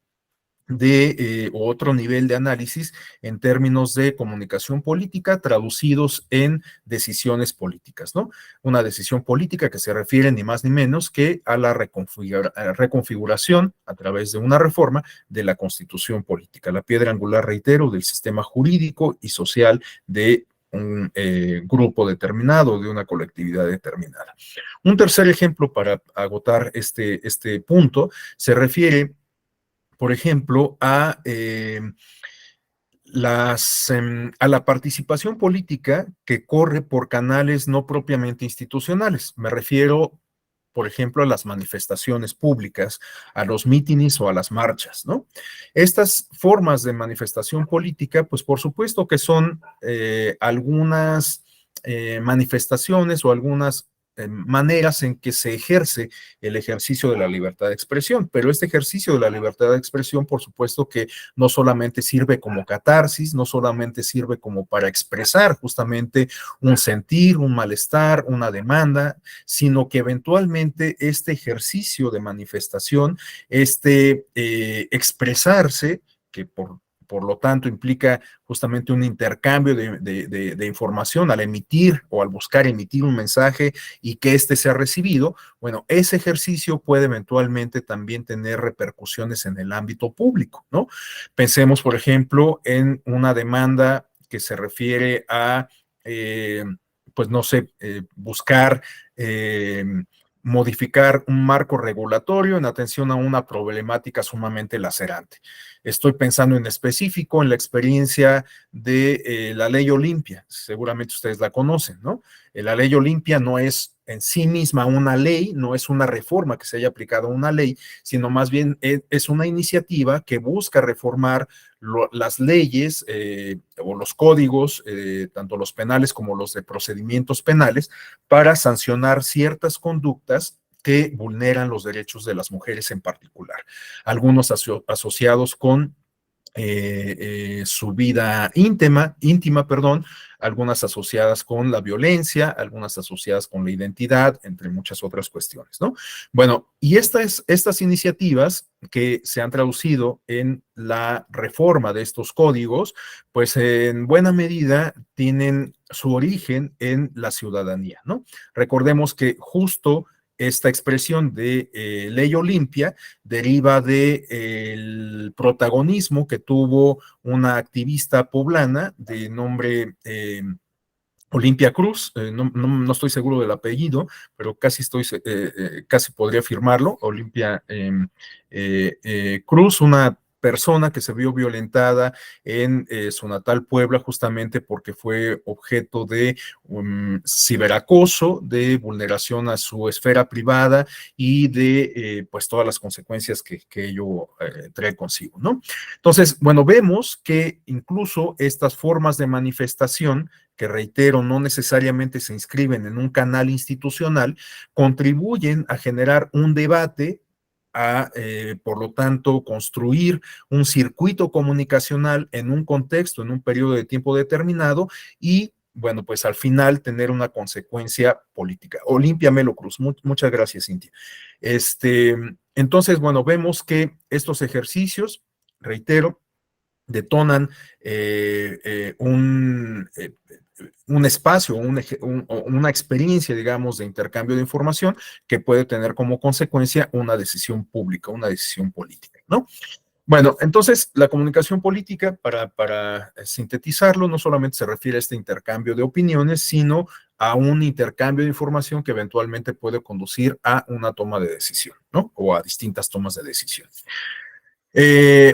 de otro nivel de análisis en términos de comunicación política traducidos en decisiones políticas, ¿no? Una decisión política que se refiere ni más ni menos que a la reconfiguración a través de una reforma de la constitución política, la piedra angular, reitero, del sistema jurídico y social de un grupo determinado, de una colectividad determinada. Un tercer ejemplo para agotar este punto se refiere, por ejemplo, a la participación política que corre por canales no propiamente institucionales. Me refiero, por ejemplo, a las manifestaciones públicas, a los mítines o a las marchas, ¿no? Estas formas de manifestación política, pues por supuesto que son algunas manifestaciones o algunas maneras en que se ejerce el ejercicio de la libertad de expresión, pero este ejercicio de la libertad de expresión, por supuesto que no solamente sirve como catarsis, no solamente sirve como para expresar justamente un sentir, un malestar, una demanda, sino que eventualmente este ejercicio de manifestación, expresarse, que por lo tanto implica justamente un intercambio de información al emitir o al buscar emitir un mensaje y que éste sea recibido, bueno, ese ejercicio puede eventualmente también tener repercusiones en el ámbito público, ¿no? Pensemos, por ejemplo, en una demanda que se refiere a, pues no sé, buscar modificar un marco regulatorio en atención a una problemática sumamente lacerante. Estoy pensando en específico en la experiencia de la ley Olimpia, seguramente ustedes la conocen, ¿no? La ley Olimpia no es en sí misma una ley, no es una reforma que se haya aplicado a una ley, sino más bien es una iniciativa que busca reformar las leyes o los códigos, tanto los penales como los de procedimientos penales, para sancionar ciertas conductas que vulneran los derechos de las mujeres en particular. Algunos asociados con su vida íntima, algunas asociadas con la violencia, algunas asociadas con la identidad, entre muchas otras cuestiones, ¿no? Bueno, y estas iniciativas que se han traducido en la reforma de estos códigos, pues en buena medida tienen su origen en la ciudadanía, ¿no? Recordemos que justo esta expresión de ley Olimpia deriva del protagonismo que tuvo una activista poblana de nombre Olimpia Cruz, no estoy seguro del apellido, pero casi podría afirmarlo, Olimpia Cruz, una persona que se vio violentada en su natal Puebla justamente porque fue objeto de ciberacoso, de vulneración a su esfera privada y de pues todas las consecuencias que ello trae consigo, ¿no? Entonces, bueno, vemos que incluso estas formas de manifestación que reitero, no necesariamente se inscriben en un canal institucional, contribuyen a generar un debate, por lo tanto, construir un circuito comunicacional en un contexto, en un periodo de tiempo determinado y, bueno, pues al final tener una consecuencia política. Olimpia Melo Cruz, muchas gracias, Cintia. Entonces, bueno, vemos que estos ejercicios, reitero, detonan un espacio, una experiencia, digamos, de intercambio de información que puede tener como consecuencia una decisión pública, una decisión política, ¿no? Bueno, entonces la comunicación política, para sintetizarlo, no solamente se refiere a este intercambio de opiniones, sino a un intercambio de información que eventualmente puede conducir a una toma de decisión, ¿no? O a distintas tomas de decisión.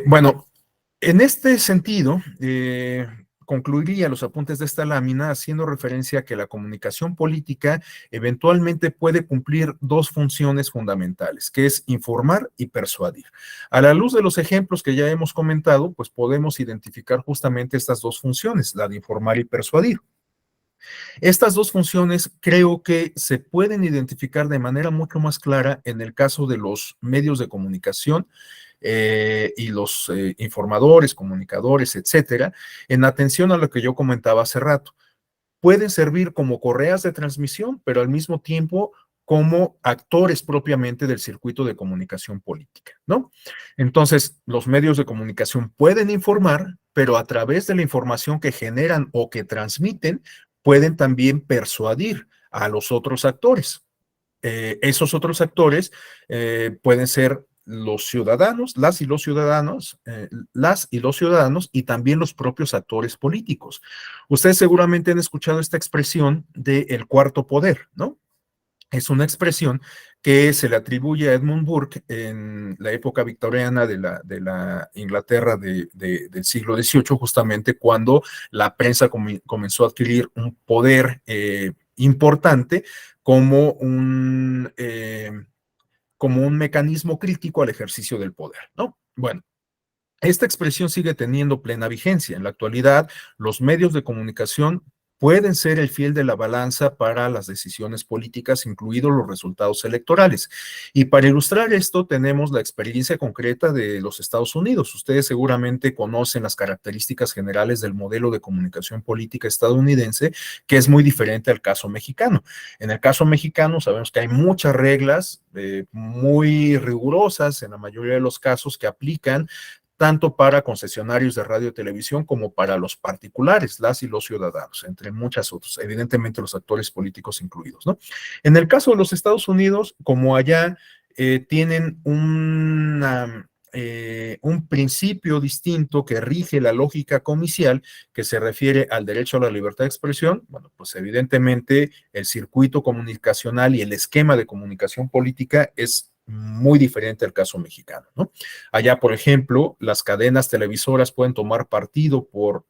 Bueno, en este sentido, concluiría los apuntes de esta lámina haciendo referencia a que la comunicación política eventualmente puede cumplir dos funciones fundamentales, que es informar y persuadir. A la luz de los ejemplos que ya hemos comentado, pues podemos identificar justamente estas dos funciones, la de informar y persuadir. Estas dos funciones creo que se pueden identificar de manera mucho más clara en el caso de los medios de comunicación y los informadores, comunicadores, etcétera, en atención a lo que yo comentaba hace rato. Pueden servir como correas de transmisión, pero al mismo tiempo como actores propiamente del circuito de comunicación política, ¿no? Entonces, los medios de comunicación pueden informar, pero a través de la información que generan o que transmiten, pueden también persuadir a los otros actores. Esos otros actores pueden ser los ciudadanos, las y los ciudadanos, y también los propios actores políticos. Ustedes seguramente han escuchado esta expresión de el cuarto poder, ¿no? Es una expresión que se le atribuye a Edmund Burke en la época victoriana de la Inglaterra del siglo XVIII, justamente cuando la prensa comenzó a adquirir un poder importante como como un mecanismo crítico al ejercicio del poder, ¿no? Bueno, esta expresión sigue teniendo plena vigencia. En la actualidad, los medios de comunicación pueden ser el fiel de la balanza para las decisiones políticas, incluidos los resultados electorales. Y para ilustrar esto, tenemos la experiencia concreta de los Estados Unidos. Ustedes seguramente conocen las características generales del modelo de comunicación política estadounidense, que es muy diferente al caso mexicano. En el caso mexicano, sabemos que hay muchas reglas muy rigurosas en la mayoría de los casos que aplican tanto para concesionarios de radio y televisión como para los particulares, las y los ciudadanos, entre muchas otras, evidentemente los actores políticos incluidos, ¿no? En el caso de los Estados Unidos, como allá tienen un principio distinto que rige la lógica comicial que se refiere al derecho a la libertad de expresión, bueno, pues evidentemente el circuito comunicacional y el esquema de comunicación política es muy diferente al caso mexicano, ¿no? Allá, por ejemplo, las cadenas televisoras pueden tomar partido por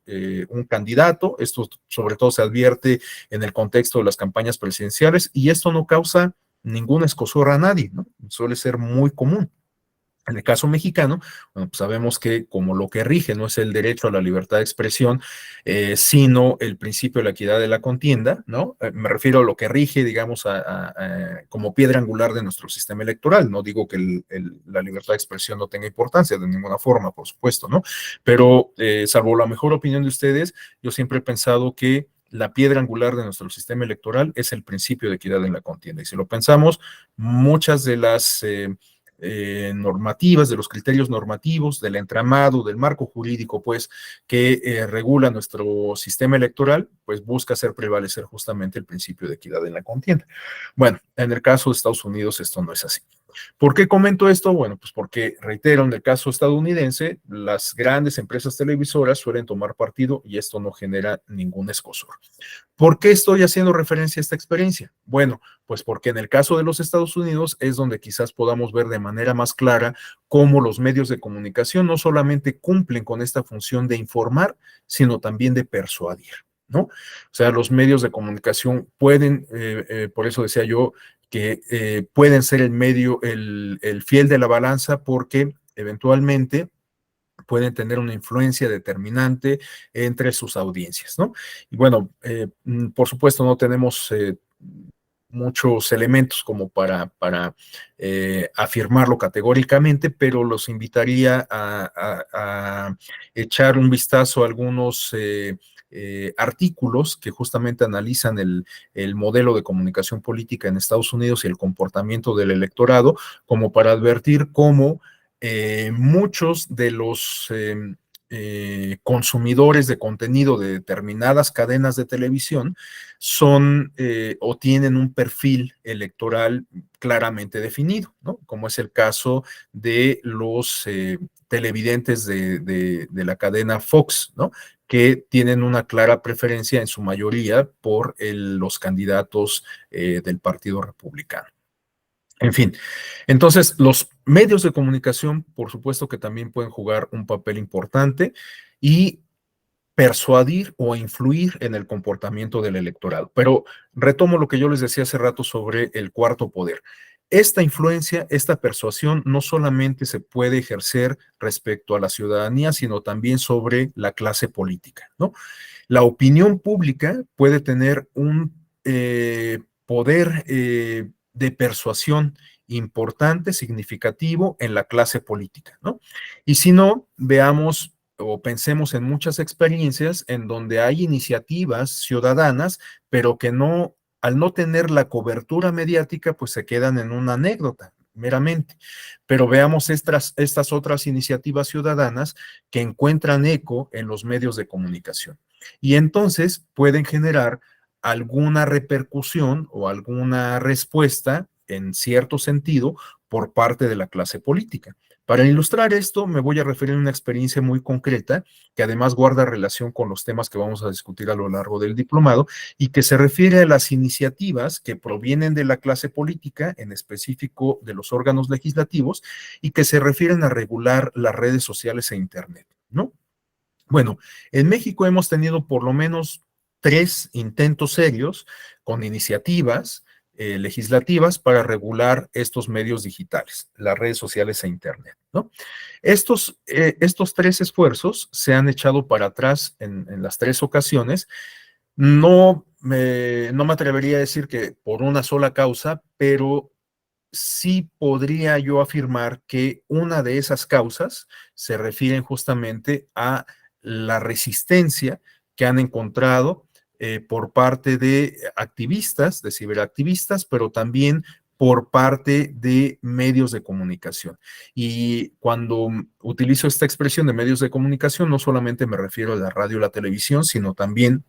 un candidato, esto sobre todo se advierte en el contexto de las campañas presidenciales y esto no causa ninguna escozor a nadie, ¿no? Suele ser muy común. En el caso mexicano, bueno, pues sabemos que como lo que rige no es el derecho a la libertad de expresión, sino el principio de la equidad de la contienda, ¿no? Me refiero a lo que rige, digamos, como piedra angular de nuestro sistema electoral. No digo que la libertad de expresión no tenga importancia de ninguna forma, por supuesto, ¿no? Pero salvo la mejor opinión de ustedes, yo siempre he pensado que la piedra angular de nuestro sistema electoral es el principio de equidad en la contienda. Y si lo pensamos, muchas de las normativas, de los criterios normativos, del entramado, del marco jurídico, pues, que regula nuestro sistema electoral, pues busca hacer prevalecer justamente el principio de equidad en la contienda. Bueno, en el caso de Estados Unidos esto no es así. ¿Por qué comento esto? Bueno, pues porque, reitero, en el caso estadounidense, las grandes empresas televisoras suelen tomar partido y esto no genera ningún escozor. ¿Por qué estoy haciendo referencia a esta experiencia? Bueno, pues porque en el caso de los Estados Unidos es donde quizás podamos ver de manera más clara cómo los medios de comunicación no solamente cumplen con esta función de informar, sino también de persuadir, ¿no? O sea, los medios de comunicación pueden, por eso decía yo, que pueden ser el medio, el fiel de la balanza, porque eventualmente pueden tener una influencia determinante entre sus audiencias, ¿no? Y bueno, por supuesto no tenemos muchos elementos como para afirmarlo categóricamente, pero los invitaría a echar un vistazo a algunos artículos que justamente analizan el modelo de comunicación política en Estados Unidos y el comportamiento del electorado, como para advertir cómo muchos de los consumidores de contenido de determinadas cadenas de televisión son o tienen un perfil electoral claramente definido, ¿no? Como es el caso de los televidentes de la cadena Fox, ¿no? Que tienen una clara preferencia en su mayoría por los candidatos del Partido Republicano. En fin, entonces los medios de comunicación, por supuesto que también pueden jugar un papel importante y persuadir o influir en el comportamiento del electorado. Pero retomo lo que yo les decía hace rato sobre el cuarto poder. Esta influencia, esta persuasión no solamente se puede ejercer respecto a la ciudadanía, sino también sobre la clase política, ¿no? La opinión pública puede tener un poder de persuasión importante, significativo en la clase política, ¿no? Y si no, veamos o pensemos en muchas experiencias en donde hay iniciativas ciudadanas, pero que no, al no tener la cobertura mediática, pues se quedan en una anécdota meramente. Pero veamos estas otras iniciativas ciudadanas que encuentran eco en los medios de comunicación. Y entonces pueden generar alguna repercusión o alguna respuesta en cierto sentido por parte de la clase política. Para ilustrar esto, me voy a referir a una experiencia muy concreta que además guarda relación con los temas que vamos a discutir a lo largo del diplomado y que se refiere a las iniciativas que provienen de la clase política, en específico de los órganos legislativos, y que se refieren a regular las redes sociales e Internet, ¿no? Bueno, en México hemos tenido por lo menos 3 intentos serios con iniciativas legislativas para regular estos medios digitales, las redes sociales e Internet, ¿no? Estos 3 esfuerzos se han echado para atrás en las 3 ocasiones. No me atrevería a decir que por una sola causa, pero sí podría yo afirmar que una de esas causas se refieren justamente a la resistencia que han encontrado por parte de activistas, de ciberactivistas, pero también por parte de medios de comunicación. Y cuando utilizo esta expresión de medios de comunicación, no solamente me refiero a la radio y la televisión, sino también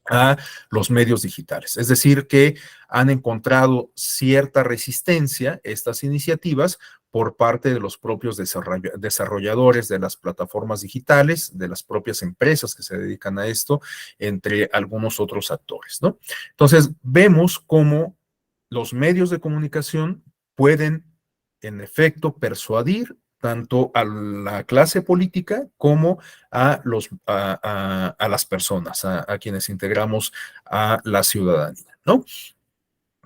a los medios digitales. Es decir, que han encontrado cierta resistencia estas iniciativas por parte de los propios desarrolladores de las plataformas digitales, de las propias empresas que se dedican a esto, entre algunos otros actores, ¿no? Entonces, vemos cómo los medios de comunicación pueden, en efecto, persuadir tanto a la clase política como a las personas, a quienes integramos a la ciudadanía, ¿no?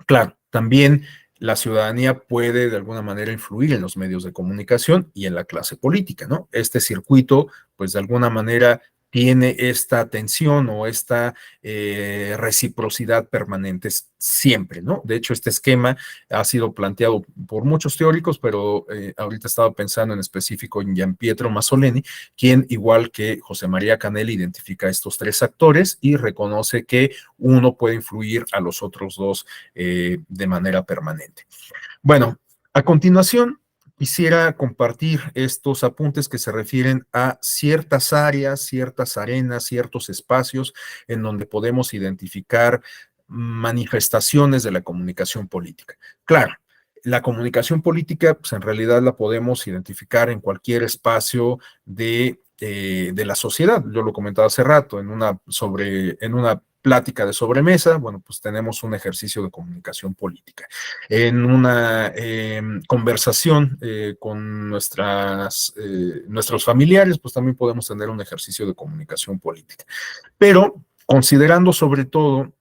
Claro, también la ciudadanía puede de alguna manera influir en los medios de comunicación y en la clase política, ¿no? Este circuito, pues de alguna manera tiene esta tensión o esta reciprocidad permanente siempre, ¿no? De hecho, este esquema ha sido planteado por muchos teóricos, pero ahorita estaba pensando en específico en Gian Pietro Masoleni, quien, igual que José María Canelli, identifica estos 3 actores y reconoce que uno puede influir a los otros 2 de manera permanente. Bueno, a continuación, quisiera compartir estos apuntes que se refieren a ciertas áreas, ciertas arenas, ciertos espacios en donde podemos identificar manifestaciones de la comunicación política. Claro, la comunicación política, pues en realidad la podemos identificar en cualquier espacio de la sociedad. Yo lo comentaba hace rato, en una plática de sobremesa, bueno, pues tenemos un ejercicio de comunicación política. En una conversación con nuestros familiares, pues también podemos tener un ejercicio de comunicación política. Pero considerando sobre todo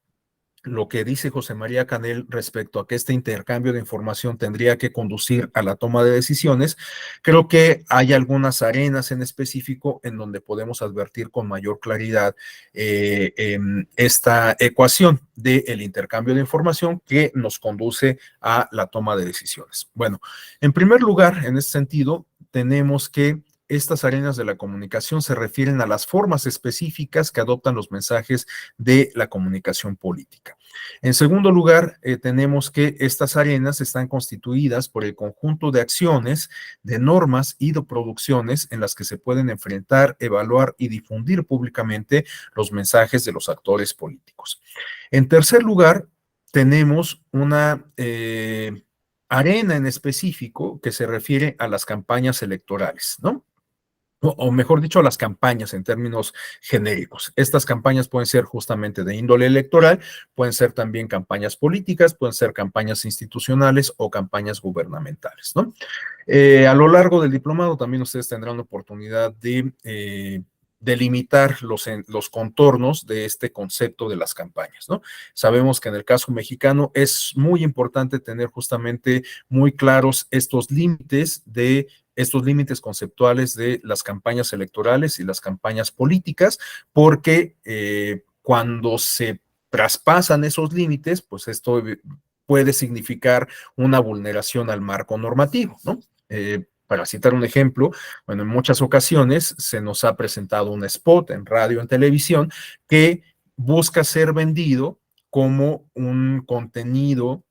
lo que dice José María Canel respecto a que este intercambio de información tendría que conducir a la toma de decisiones, creo que hay algunas arenas en específico en donde podemos advertir con mayor claridad esta ecuación del intercambio de información que nos conduce a la toma de decisiones. Bueno, en primer lugar, en ese sentido, tenemos que estas arenas de la comunicación se refieren a las formas específicas que adoptan los mensajes de la comunicación política. En segundo lugar, tenemos que estas arenas están constituidas por el conjunto de acciones, de normas y de producciones en las que se pueden enfrentar, evaluar y difundir públicamente los mensajes de los actores políticos. En tercer lugar, tenemos una arena en específico que se refiere a las campañas electorales, ¿no? O mejor dicho, las campañas en términos genéricos. Estas campañas pueden ser justamente de índole electoral, pueden ser también campañas políticas, pueden ser campañas institucionales o campañas gubernamentales, ¿no? A lo largo del diplomado también ustedes tendrán la oportunidad de delimitar los contornos de este concepto de las campañas, ¿no? Sabemos que en el caso mexicano es muy importante tener justamente muy claros estos límites conceptuales de las campañas electorales y las campañas políticas, porque cuando se traspasan esos límites, pues esto puede significar una vulneración al marco normativo, ¿no? Para citar un ejemplo, bueno, en muchas ocasiones se nos ha presentado un spot en radio, en televisión, que busca ser vendido como un contenido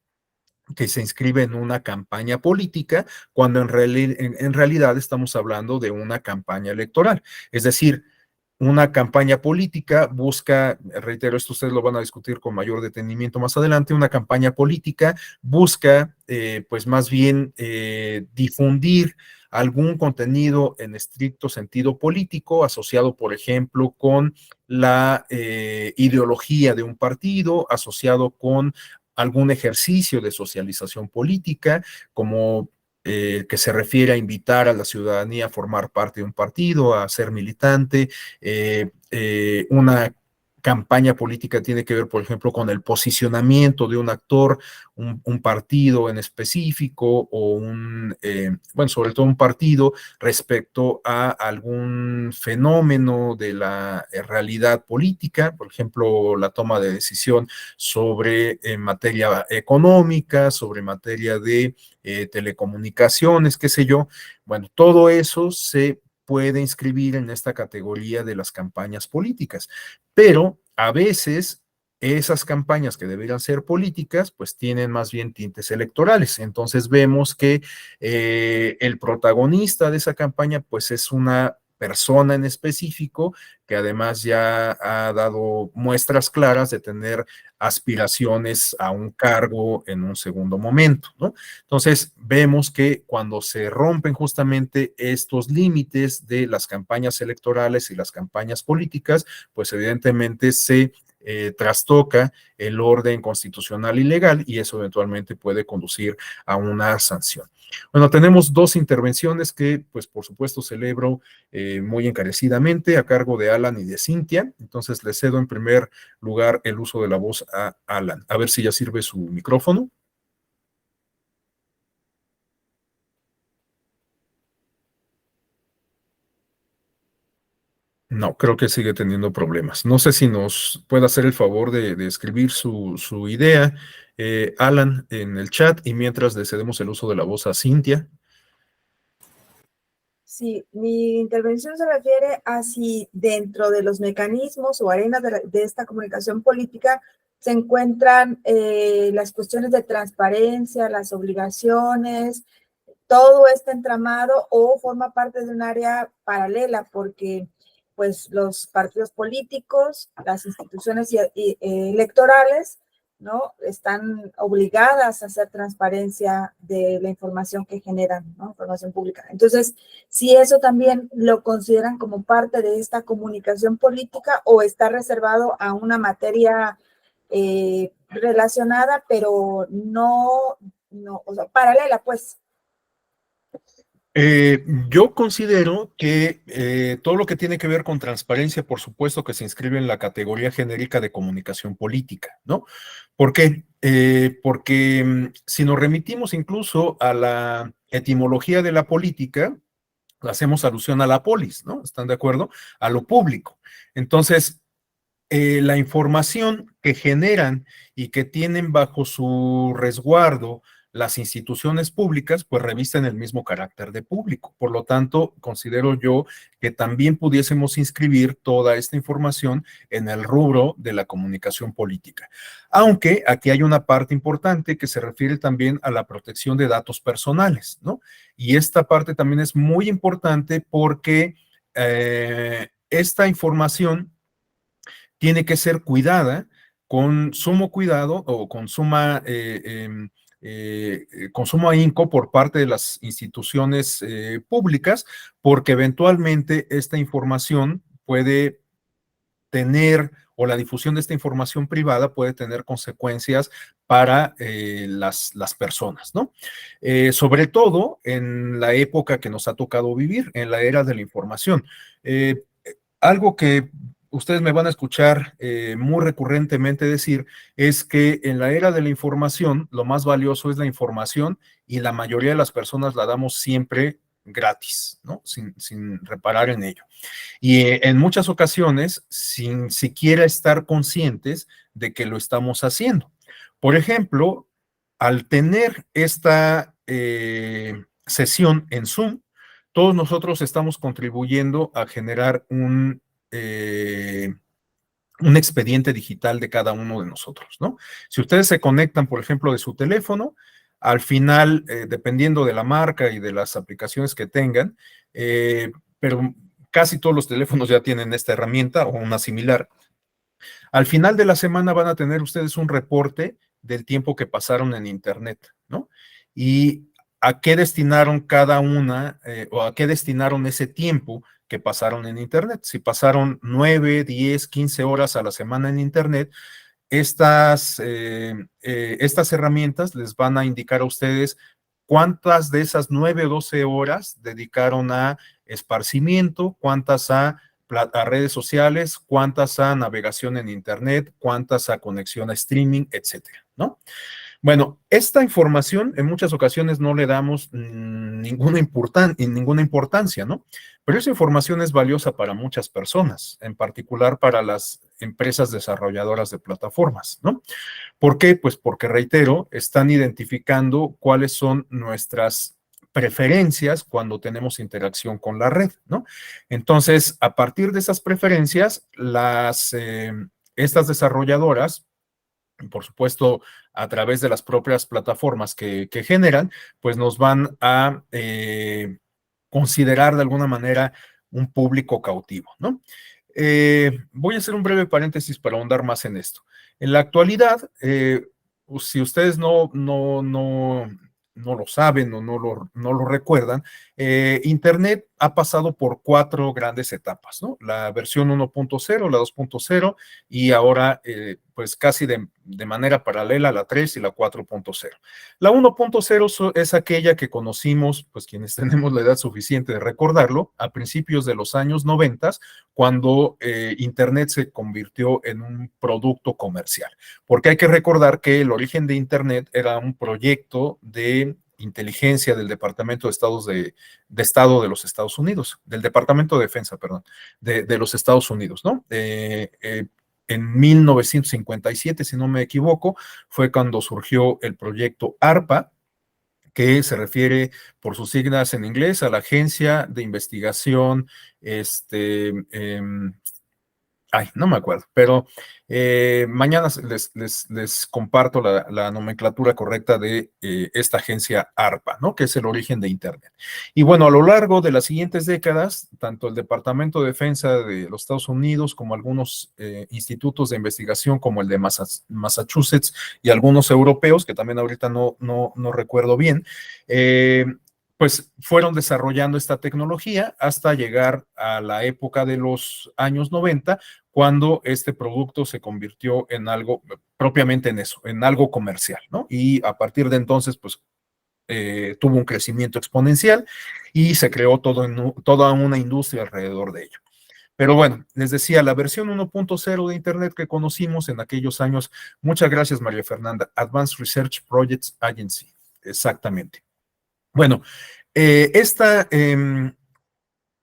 que se inscribe en una campaña política, cuando en realidad estamos hablando de una campaña electoral. Es decir, una campaña política busca, reitero, esto ustedes lo van a discutir con mayor detenimiento más adelante, una campaña política busca, pues más bien, difundir algún contenido en estricto sentido político, asociado, por ejemplo, con la ideología de un partido, asociado con algún ejercicio de socialización política, como que se refiere a invitar a la ciudadanía a formar parte de un partido, a ser militante. Una campaña política tiene que ver, por ejemplo, con el posicionamiento de un actor, un partido en específico o bueno, sobre todo un partido respecto a algún fenómeno de la realidad política, por ejemplo, la toma de decisión sobre materia económica, sobre materia de telecomunicaciones, qué sé yo. Bueno, todo eso se puede inscribir en esta categoría de las campañas políticas, pero a veces esas campañas que deberían ser políticas, pues tienen más bien tintes electorales. Entonces vemos que el protagonista de esa campaña, pues es una persona en específico que además ya ha dado muestras claras de tener aspiraciones a un cargo en un segundo momento, ¿no? Entonces, vemos que cuando se rompen justamente estos límites de las campañas electorales y las campañas políticas, pues evidentemente se trastoca el orden constitucional y legal y eso eventualmente puede conducir a una sanción. Bueno, tenemos dos intervenciones que, pues, por supuesto, celebro muy encarecidamente a cargo de Alan y de Cintia. Entonces, le cedo en primer lugar el uso de la voz a Alan. A ver si ya sirve su micrófono. No, creo que sigue teniendo problemas. No sé si nos puede hacer el favor de escribir su idea, Alan, en el chat y mientras le cedemos el uso de la voz a Cintia. Sí, mi intervención se refiere a si dentro de los mecanismos o arenas de esta comunicación política se encuentran las cuestiones de transparencia, las obligaciones, todo este entramado o forma parte de un área paralela, porque pues los partidos políticos, las instituciones electorales, ¿no? Están obligadas a hacer transparencia de la información que generan, ¿no? Información pública. Entonces, si eso también lo consideran como parte de esta comunicación política o está reservado a una materia relacionada, pero no, o sea, paralela, pues. Yo considero que todo lo que tiene que ver con transparencia, por supuesto que se inscribe en la categoría genérica de comunicación política, ¿no? ¿Por qué? Porque si nos remitimos incluso a la etimología de la política, hacemos alusión a la polis, ¿no? ¿Están de acuerdo? A lo público. Entonces, la información que generan y que tienen bajo su resguardo las instituciones públicas, pues revisten el mismo carácter de público. Por lo tanto, considero yo que también pudiésemos inscribir toda esta información en el rubro de la comunicación política. Aunque aquí hay una parte importante que se refiere también a la protección de datos personales, ¿no? Y esta parte también es muy importante porque esta información tiene que ser cuidada con sumo cuidado o con sumo ahínco por parte de las instituciones públicas, porque eventualmente esta información puede tener, o la difusión de esta información privada puede tener consecuencias para las personas, ¿no? Sobre todo en la época que nos ha tocado vivir, en la era de la información. Algo que ustedes me van a escuchar muy recurrentemente decir es que en la era de la información lo más valioso es la información y la mayoría de las personas la damos siempre gratis, ¿no? Sin reparar en ello. Y en muchas ocasiones sin siquiera estar conscientes de que lo estamos haciendo. Por ejemplo, al tener esta sesión en Zoom, todos nosotros estamos contribuyendo a generar un expediente digital de cada uno de nosotros, ¿no? Si ustedes se conectan, por ejemplo, de su teléfono, al final, dependiendo de la marca y de las aplicaciones que tengan, pero casi todos los teléfonos ya tienen esta herramienta o una similar. Al final de la semana van a tener ustedes un reporte del tiempo que pasaron en Internet, ¿no? Y a qué destinaron cada una o a qué destinaron ese tiempo que pasaron en Internet. Si pasaron 9, 10, 15 horas a la semana en Internet, estas herramientas les van a indicar a ustedes cuántas de esas 9 o 12 horas dedicaron a esparcimiento, cuántas a redes sociales, cuántas a navegación en Internet, cuántas a conexión a streaming, etcétera, ¿no? Bueno, esta información en muchas ocasiones no le damos ninguna importancia, ¿no? Pero esa información es valiosa para muchas personas, en particular para las empresas desarrolladoras de plataformas, ¿no? ¿Por qué? Pues porque, reitero, están identificando cuáles son nuestras preferencias cuando tenemos interacción con la red, ¿no? Entonces, a partir de esas preferencias, estas desarrolladoras, por supuesto, a través de las propias plataformas que generan, pues nos van a considerar de alguna manera un público cautivo, ¿no? Voy a hacer un breve paréntesis para ahondar más en esto. En la actualidad, si ustedes no lo saben o no lo recuerdan, Internet ha pasado por 4 grandes etapas, ¿no? La versión 1.0, la 2.0 y ahora pues casi de manera paralela la 3 y la 4.0. La 1.0 es aquella que conocimos, pues quienes tenemos la edad suficiente de recordarlo, a principios de los años 90, cuando Internet se convirtió en un producto comercial. Porque hay que recordar que el origen de Internet era un proyecto de inteligencia del Departamento de Estado de los Estados Unidos, del Departamento de Defensa, perdón, de los Estados Unidos, ¿no? En 1957, si no me equivoco, fue cuando surgió el proyecto ARPA, que se refiere por sus siglas en inglés a la Agencia de Investigación Ay, no me acuerdo, pero mañana les comparto la nomenclatura correcta de esta agencia ARPA, ¿no? Que es el origen de Internet. Y bueno, a lo largo de las siguientes décadas, tanto el Departamento de Defensa de los Estados Unidos como algunos institutos de investigación como el de Massachusetts y algunos europeos, que también ahorita no recuerdo bien, pues fueron desarrollando esta tecnología hasta llegar a la época de los años 90, cuando este producto se convirtió en algo, propiamente en eso, en algo comercial, ¿no? Y a partir de entonces, pues tuvo un crecimiento exponencial y se creó toda una industria alrededor de ello. Pero bueno, les decía, la versión 1.0 de Internet que conocimos en aquellos años, muchas gracias María Fernanda, Advanced Research Projects Agency, exactamente. Bueno, esta versión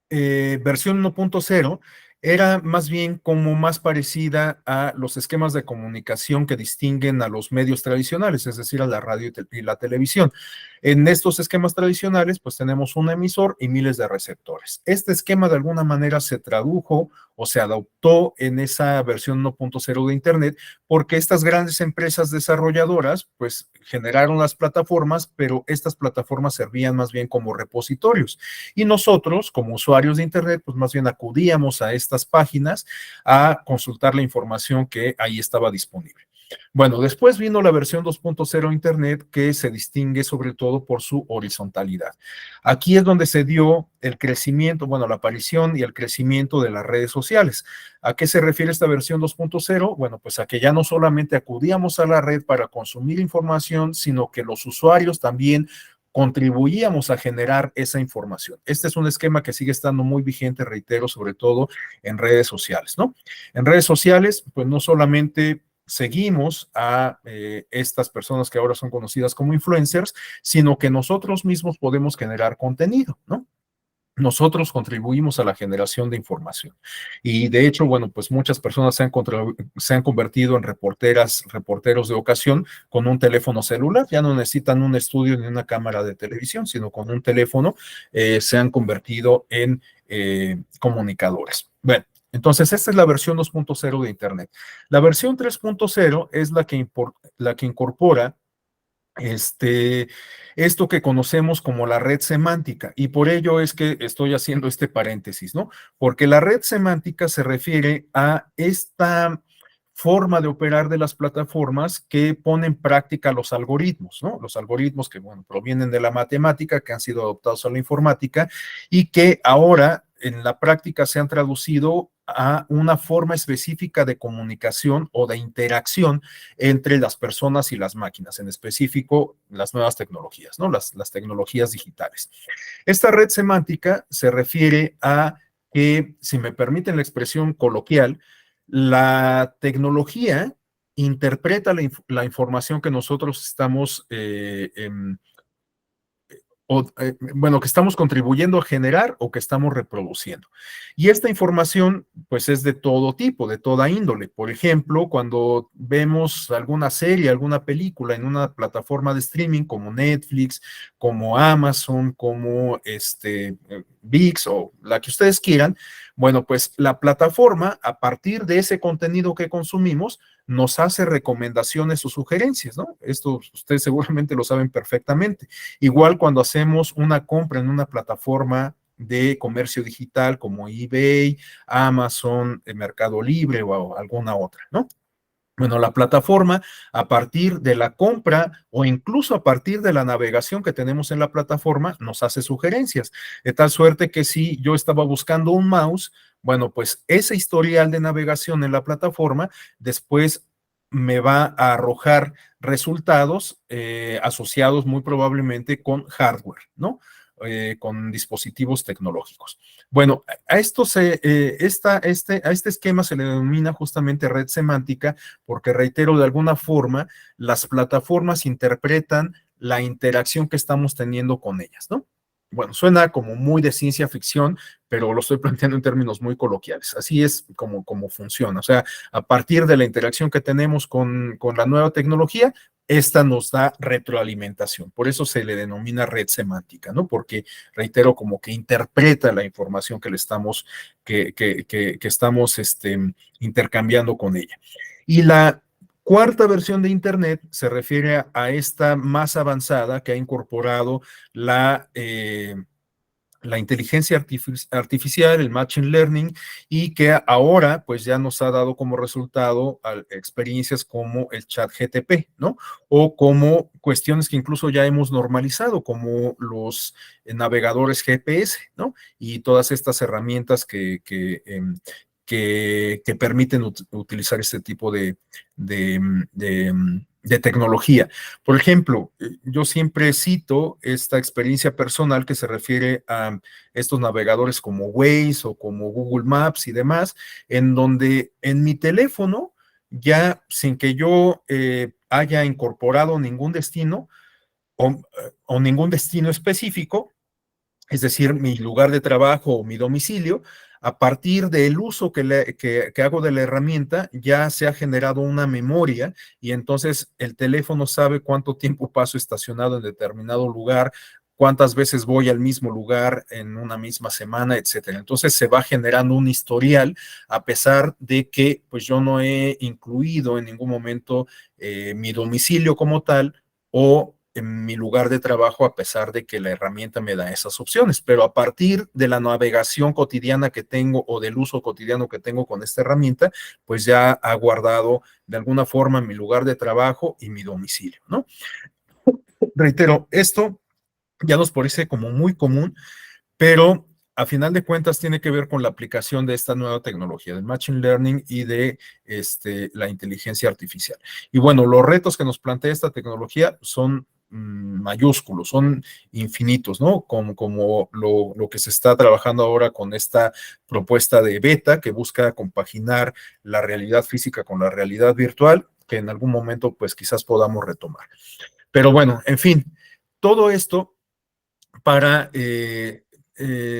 1.0 era más bien como más parecida a los esquemas de comunicación que distinguen a los medios tradicionales, es decir, a la radio y la televisión. En estos esquemas tradicionales, pues tenemos un emisor y miles de receptores. Este esquema de alguna manera se tradujo o se adoptó en esa versión 1.0 de Internet porque estas grandes empresas desarrolladoras, pues generaron las plataformas, pero estas plataformas servían más bien como repositorios. Y nosotros, como usuarios de Internet, pues más bien acudíamos a estas páginas a consultar la información que ahí estaba disponible. Bueno, después vino la versión 2.0 Internet que se distingue sobre todo por su horizontalidad. Aquí es donde se dio el crecimiento, bueno, la aparición y el crecimiento de las redes sociales. ¿A qué se refiere esta versión 2.0? Bueno, pues a que ya no solamente acudíamos a la red para consumir información, sino que los usuarios también contribuíamos a generar esa información. Este es un esquema que sigue estando muy vigente, reitero, sobre todo en redes sociales, ¿no? En redes sociales, pues no solamente seguimos a estas personas que ahora son conocidas como influencers, sino que nosotros mismos podemos generar contenido, ¿no? Nosotros contribuimos a la generación de información. Y de hecho, bueno, pues muchas personas se han convertido en reporteros de ocasión con un teléfono celular. Ya no necesitan un estudio ni una cámara de televisión, sino con un teléfono se han convertido en comunicadores. Bueno, entonces esta es la versión 2.0 de Internet. La versión 3.0 es la que incorpora esto que conocemos como la red semántica, y por ello es que estoy haciendo este paréntesis, ¿no? Porque la red semántica se refiere a esta forma de operar de las plataformas que pone en práctica los algoritmos, ¿no? Los algoritmos que, bueno, provienen de la matemática, que han sido adoptados a la informática y que ahora en la práctica se han traducido a una forma específica de comunicación o de interacción entre las personas y las máquinas, en específico las nuevas tecnologías, ¿no? Las tecnologías digitales. Esta red semántica se refiere a que, si me permiten la expresión coloquial, la tecnología interpreta la información que nosotros estamos bueno, que estamos contribuyendo a generar o que estamos reproduciendo. Y esta información, pues es de todo tipo, de toda índole. Por ejemplo, cuando vemos alguna serie, alguna película en una plataforma de streaming como Netflix, como Amazon, como VIX o la que ustedes quieran, bueno, pues la plataforma, a partir de ese contenido que consumimos, nos hace recomendaciones o sugerencias, ¿no? Esto ustedes seguramente lo saben perfectamente. Igual cuando hacemos una compra en una plataforma de comercio digital como eBay, Amazon, Mercado Libre o alguna otra, ¿no? Bueno, la plataforma, a partir de la compra o incluso a partir de la navegación que tenemos en la plataforma, nos hace sugerencias. De tal suerte que si yo estaba buscando un mouse, bueno, pues ese historial de navegación en la plataforma después me va a arrojar resultados asociados muy probablemente con hardware, ¿no? Con dispositivos tecnológicos. Bueno, a este esquema se le denomina justamente red semántica porque, reitero, de alguna forma, las plataformas interpretan la interacción que estamos teniendo con ellas, ¿no? Bueno, suena como muy de ciencia ficción, pero lo estoy planteando en términos muy coloquiales. Así es como funciona. O sea, a partir de la interacción que tenemos con la nueva tecnología, esta nos da retroalimentación. Por eso se le denomina red semántica, ¿no? Porque, reitero, como que interpreta la información que le estamos, que estamos intercambiando con ella. Y la cuarta versión de Internet se refiere a esta más avanzada que ha incorporado la inteligencia artificial, el machine learning, y que ahora pues ya nos ha dado como resultado experiencias como el chat GTP, ¿no? O como cuestiones que incluso ya hemos normalizado, como los navegadores GPS, ¿no? Y todas estas herramientas que permiten utilizar este tipo de tecnología. Por ejemplo, yo siempre cito esta experiencia personal que se refiere a estos navegadores como Waze o como Google Maps y demás, en donde en mi teléfono, ya sin que yo haya incorporado ningún destino o ningún destino específico, es decir, mi lugar de trabajo o mi domicilio, a partir del uso que hago de la herramienta, ya se ha generado una memoria y entonces el teléfono sabe cuánto tiempo paso estacionado en determinado lugar, cuántas veces voy al mismo lugar en una misma semana, etcétera. Entonces se va generando un historial, a pesar de que pues yo no he incluido en ningún momento mi domicilio como tal o en mi lugar de trabajo, a pesar de que la herramienta me da esas opciones. Pero a partir de la navegación cotidiana que tengo o del uso cotidiano que tengo con esta herramienta, pues ya ha guardado de alguna forma mi lugar de trabajo y mi domicilio, ¿no? Reitero, esto ya nos parece como muy común, pero a final de cuentas tiene que ver con la aplicación de esta nueva tecnología, del machine learning y de la inteligencia artificial. Y bueno, los retos que nos plantea esta tecnología son mayúsculos, son infinitos, ¿no? Como lo que se está trabajando ahora con esta propuesta de beta que busca compaginar la realidad física con la realidad virtual, que en algún momento pues quizás podamos retomar. Pero bueno, en fin, todo esto para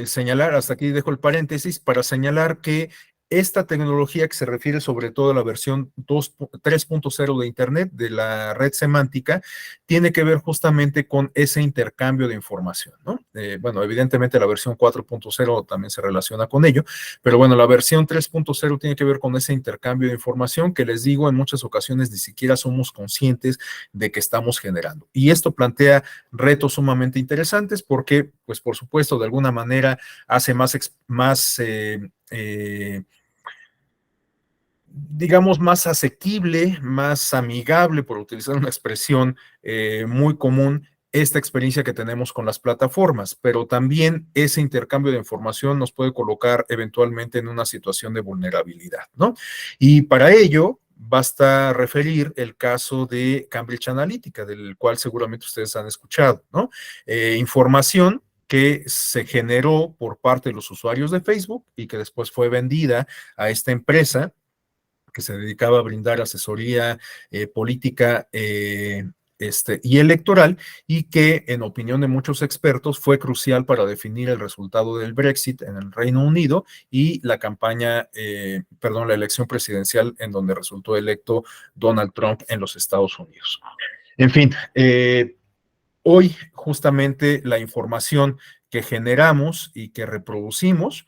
señalar, hasta aquí dejo el paréntesis, para señalar que esta tecnología, que se refiere sobre todo a la versión 3.0 de Internet, de la red semántica, tiene que ver justamente con ese intercambio de información, ¿no? Bueno, evidentemente la versión 4.0 también se relaciona con ello, pero bueno, la versión 3.0 tiene que ver con ese intercambio de información que, les digo, en muchas ocasiones ni siquiera somos conscientes de que estamos generando. Y esto plantea retos sumamente interesantes porque, pues por supuesto, de alguna manera hace digamos, más asequible, más amigable, por utilizar una expresión muy común, esta experiencia que tenemos con las plataformas, pero también ese intercambio de información nos puede colocar eventualmente en una situación de vulnerabilidad, ¿no? Y para ello basta referir el caso de Cambridge Analytica, del cual seguramente ustedes han escuchado, ¿no? Información que se generó por parte de los usuarios de Facebook y que después fue vendida a esta empresa que se dedicaba a brindar asesoría política y electoral, y que, en opinión de muchos expertos, fue crucial para definir el resultado del Brexit en el Reino Unido y la la elección presidencial en donde resultó electo Donald Trump en los Estados Unidos. En fin, hoy justamente la información que generamos y que reproducimos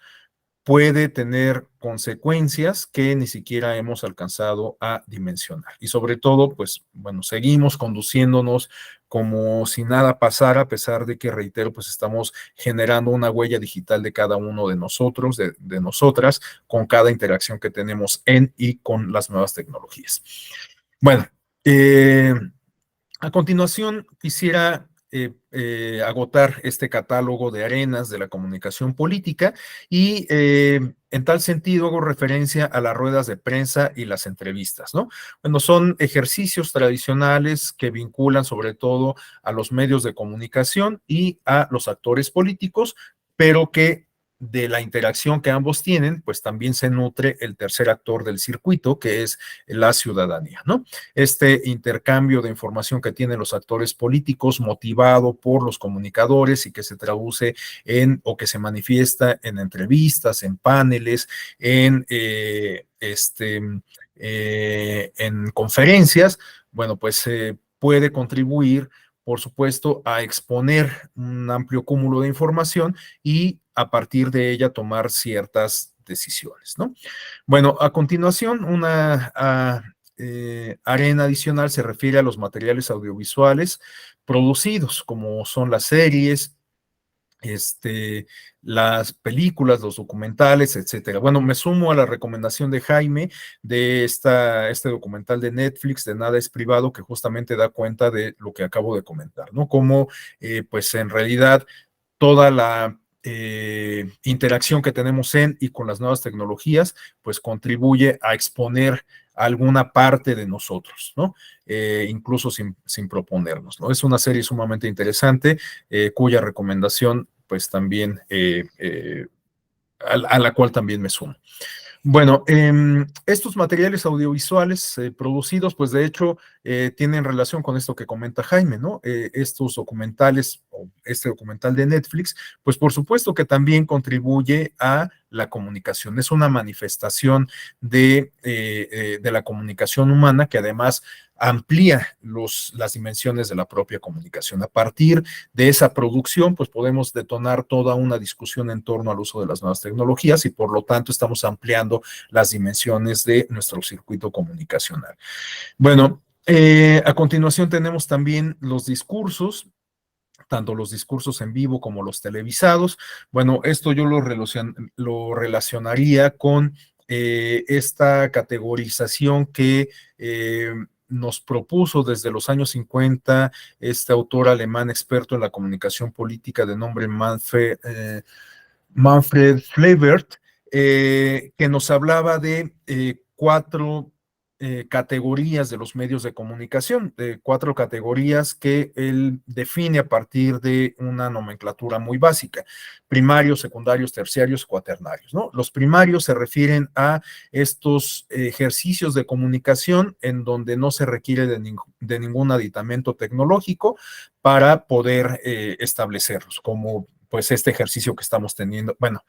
puede tener consecuencias que ni siquiera hemos alcanzado a dimensionar. Y sobre todo, pues, bueno, seguimos conduciéndonos como si nada pasara, a pesar de que, reitero, pues estamos generando una huella digital de cada uno de nosotros, de nosotras, con cada interacción que tenemos en y con las nuevas tecnologías. Bueno, a continuación quisiera agotar este catálogo de arenas de la comunicación política y en tal sentido hago referencia a las ruedas de prensa y las entrevistas, ¿no? Bueno, son ejercicios tradicionales que vinculan sobre todo a los medios de comunicación y a los actores políticos, pero que de la interacción que ambos tienen, pues también se nutre el tercer actor del circuito, que es la ciudadanía, ¿no? Este intercambio de información que tienen los actores políticos, motivado por los comunicadores y que se traduce o que se manifiesta en entrevistas, en paneles, en conferencias, bueno, pues puede contribuir, por supuesto, a exponer un amplio cúmulo de información y a partir de ella tomar ciertas decisiones, ¿no? Bueno, a continuación, una arena adicional se refiere a los materiales audiovisuales producidos, como son las series, las películas, los documentales, etcétera. Bueno, me sumo a la recomendación de Jaime de este documental de Netflix, de Nada es Privado, que justamente da cuenta de lo que acabo de comentar, ¿no? Cómo, pues en realidad, toda la interacción que tenemos en y con las nuevas tecnologías, pues contribuye a exponer alguna parte de nosotros, ¿no? Incluso sin proponernos, ¿no? Es una serie sumamente interesante, cuya recomendación, pues también, a la cual también me sumo. Bueno, estos materiales audiovisuales producidos, pues de hecho, tienen relación con esto que comenta Jaime, ¿no? Estos documentales, o este documental de Netflix, pues por supuesto que también contribuye a la comunicación. Es una manifestación de la comunicación humana que además amplía las dimensiones de la propia comunicación. A partir de esa producción, pues podemos detonar toda una discusión en torno al uso de las nuevas tecnologías y por lo tanto estamos ampliando las dimensiones de nuestro circuito comunicacional. Bueno, a continuación tenemos también los discursos, tanto los discursos en vivo como los televisados. Bueno, esto yo lo relacionaría con esta categorización que nos propuso desde los años 50 este autor alemán experto en la comunicación política de nombre Manfred Flebert, que nos hablaba de cuatro categorías de los medios de comunicación, de cuatro categorías que él define a partir de una nomenclatura muy básica: primarios, secundarios, terciarios, cuaternarios, ¿no? Los primarios se refieren a estos ejercicios de comunicación en donde no se requiere de ningún aditamento tecnológico para poder establecerlos, como pues este ejercicio que estamos teniendo. Bueno,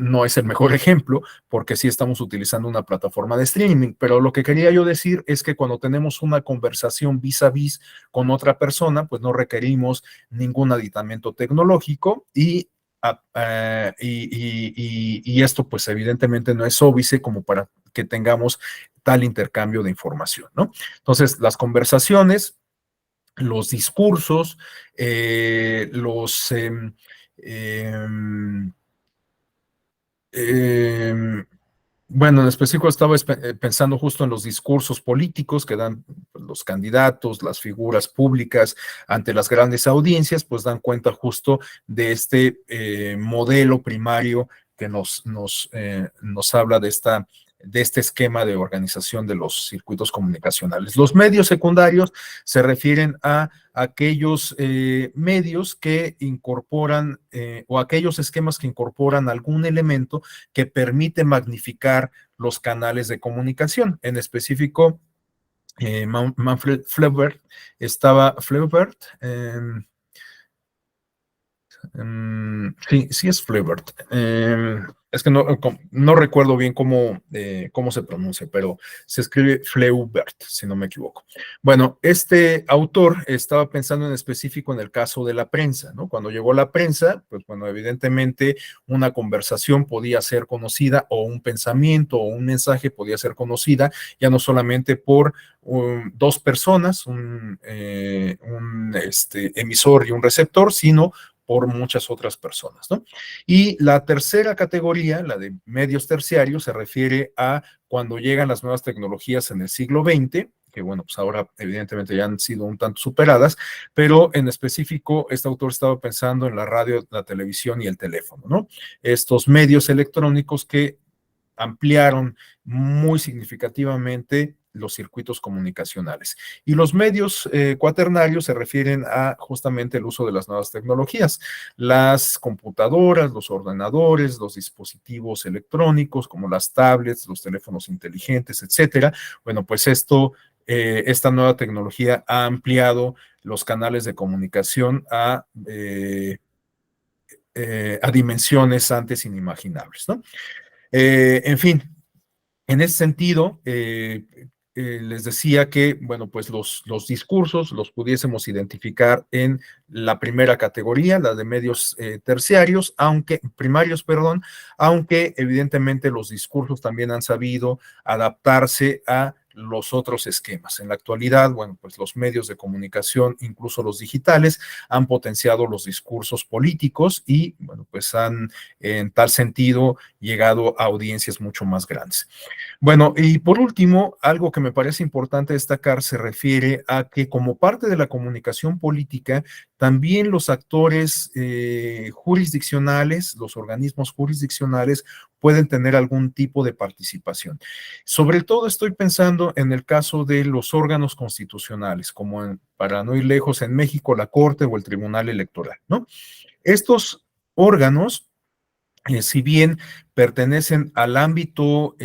no es el mejor ejemplo porque sí estamos utilizando una plataforma de streaming, pero lo que quería yo decir es que cuando tenemos una conversación vis a vis con otra persona, pues no requerimos ningún aditamento tecnológico y esto pues evidentemente no es óbice como para que tengamos tal intercambio de información, ¿no? Entonces, las conversaciones, los discursos, los eh, bueno, en específico estaba pensando justo en los discursos políticos que dan los candidatos, las figuras públicas ante las grandes audiencias, pues dan cuenta justo de este modelo primario que nos habla de este esquema de organización de los circuitos comunicacionales. Los medios secundarios se refieren a aquellos medios que incorporan o aquellos esquemas que incorporan algún elemento que permite magnificar los canales de comunicación. En específico, Manfred Flebert sí es Flebert. Es que no recuerdo bien cómo se pronuncia, pero se escribe Fleubert, si no me equivoco. Bueno, este autor estaba pensando en específico en el caso de la prensa, ¿no? Cuando llegó la prensa, pues bueno, evidentemente una conversación podía ser conocida o un pensamiento o un mensaje podía ser conocida ya no solamente por dos personas, un emisor y un receptor, sino por muchas otras personas, ¿no? Y la tercera categoría, la de medios terciarios, se refiere a cuando llegan las nuevas tecnologías en el siglo XX, que bueno, pues ahora evidentemente ya han sido un tanto superadas, pero en específico este autor estaba pensando en la radio, la televisión y el teléfono, ¿no? Estos medios electrónicos que ampliaron muy significativamente los circuitos comunicacionales. Y los medios cuaternarios se refieren a justamente el uso de las nuevas tecnologías, las computadoras, los ordenadores, los dispositivos electrónicos como las tablets, los teléfonos inteligentes, etcétera. Bueno, pues esta nueva tecnología ha ampliado los canales de comunicación a dimensiones antes inimaginables, ¿no? En fin, en ese sentido, les decía que, bueno, pues los discursos los pudiésemos identificar en la primera categoría, la de medios terciarios, primarios, perdón, aunque evidentemente los discursos también han sabido adaptarse a los otros esquemas. En la actualidad, bueno, pues los medios de comunicación, incluso los digitales, han potenciado los discursos políticos y, bueno, pues han en tal sentido llegado a audiencias mucho más grandes. Bueno, y por último, algo que me parece importante destacar se refiere a que como parte de la comunicación política, también los actores jurisdiccionales, los organismos jurisdiccionales, pueden tener algún tipo de participación. Sobre todo estoy pensando en el caso de los órganos constitucionales, como para no ir lejos, en México, la Corte o el Tribunal Electoral, ¿no? Estos órganos, si bien pertenecen al ámbito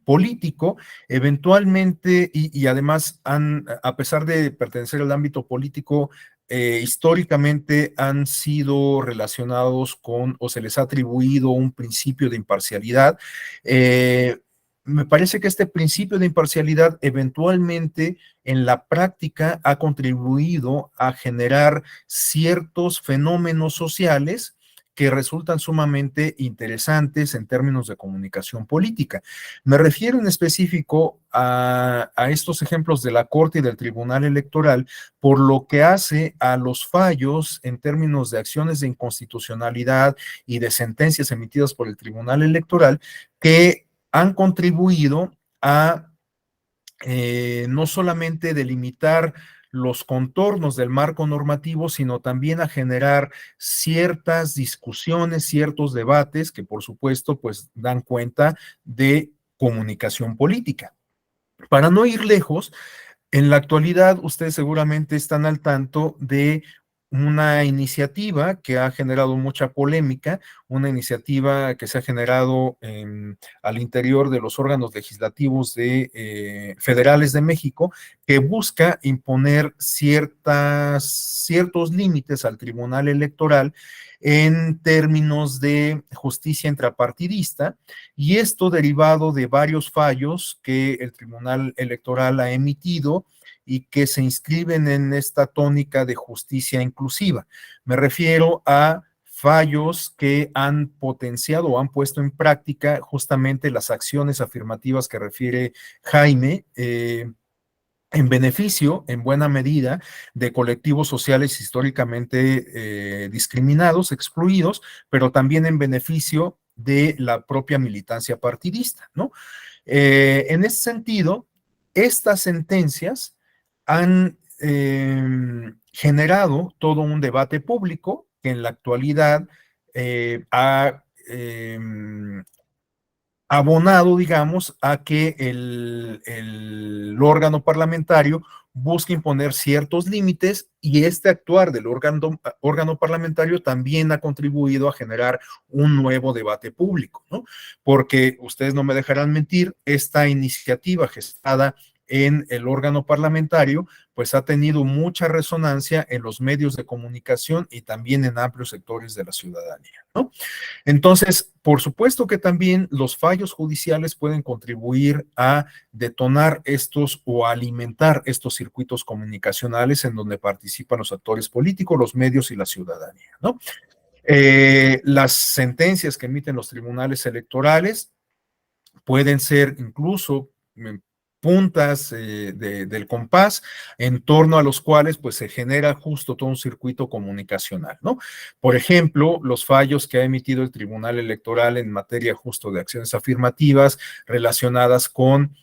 político, eventualmente, y además a pesar de pertenecer al ámbito político, históricamente han sido relacionados con, o se les ha atribuido un principio de imparcialidad. Me parece que este principio de imparcialidad eventualmente en la práctica ha contribuido a generar ciertos fenómenos sociales que resultan sumamente interesantes en términos de comunicación política. Me refiero en específico a estos ejemplos de la Corte y del Tribunal Electoral por lo que hace a los fallos en términos de acciones de inconstitucionalidad y de sentencias emitidas por el Tribunal Electoral que han contribuido a no solamente delimitar los contornos del marco normativo, sino también a generar ciertas discusiones, ciertos debates que por supuesto pues dan cuenta de comunicación política. Para no ir lejos, en la actualidad, ustedes seguramente están al tanto de una iniciativa que ha generado mucha polémica, una iniciativa que se ha generado al interior de los órganos legislativos federales de México, que busca imponer ciertos límites al Tribunal Electoral en términos de justicia intrapartidista, y esto derivado de varios fallos que el Tribunal Electoral ha emitido y que se inscriben en esta tónica de justicia inclusiva. Me refiero a fallos que han potenciado o han puesto en práctica justamente las acciones afirmativas que refiere Jaime, en beneficio, en buena medida, de colectivos sociales históricamente discriminados, excluidos, pero también en beneficio de la propia militancia partidista, ¿no? En ese sentido, estas sentencias han generado todo un debate público que en la actualidad ha abonado, digamos, a que el órgano parlamentario busque imponer ciertos límites, y este actuar del órgano parlamentario también ha contribuido a generar un nuevo debate público, ¿no? Porque ustedes no me dejarán mentir, esta iniciativa gestada en el órgano parlamentario, pues ha tenido mucha resonancia en los medios de comunicación y también en amplios sectores de la ciudadanía, ¿no? Entonces, por supuesto que también los fallos judiciales pueden contribuir a detonar estos o a alimentar estos circuitos comunicacionales en donde participan los actores políticos, los medios y la ciudadanía, ¿no? Las sentencias que emiten los tribunales electorales pueden ser incluso puntas del compás en torno a los cuales pues se genera justo todo un circuito comunicacional, ¿no? Por ejemplo, los fallos que ha emitido el Tribunal Electoral en materia justo de acciones afirmativas relacionadas con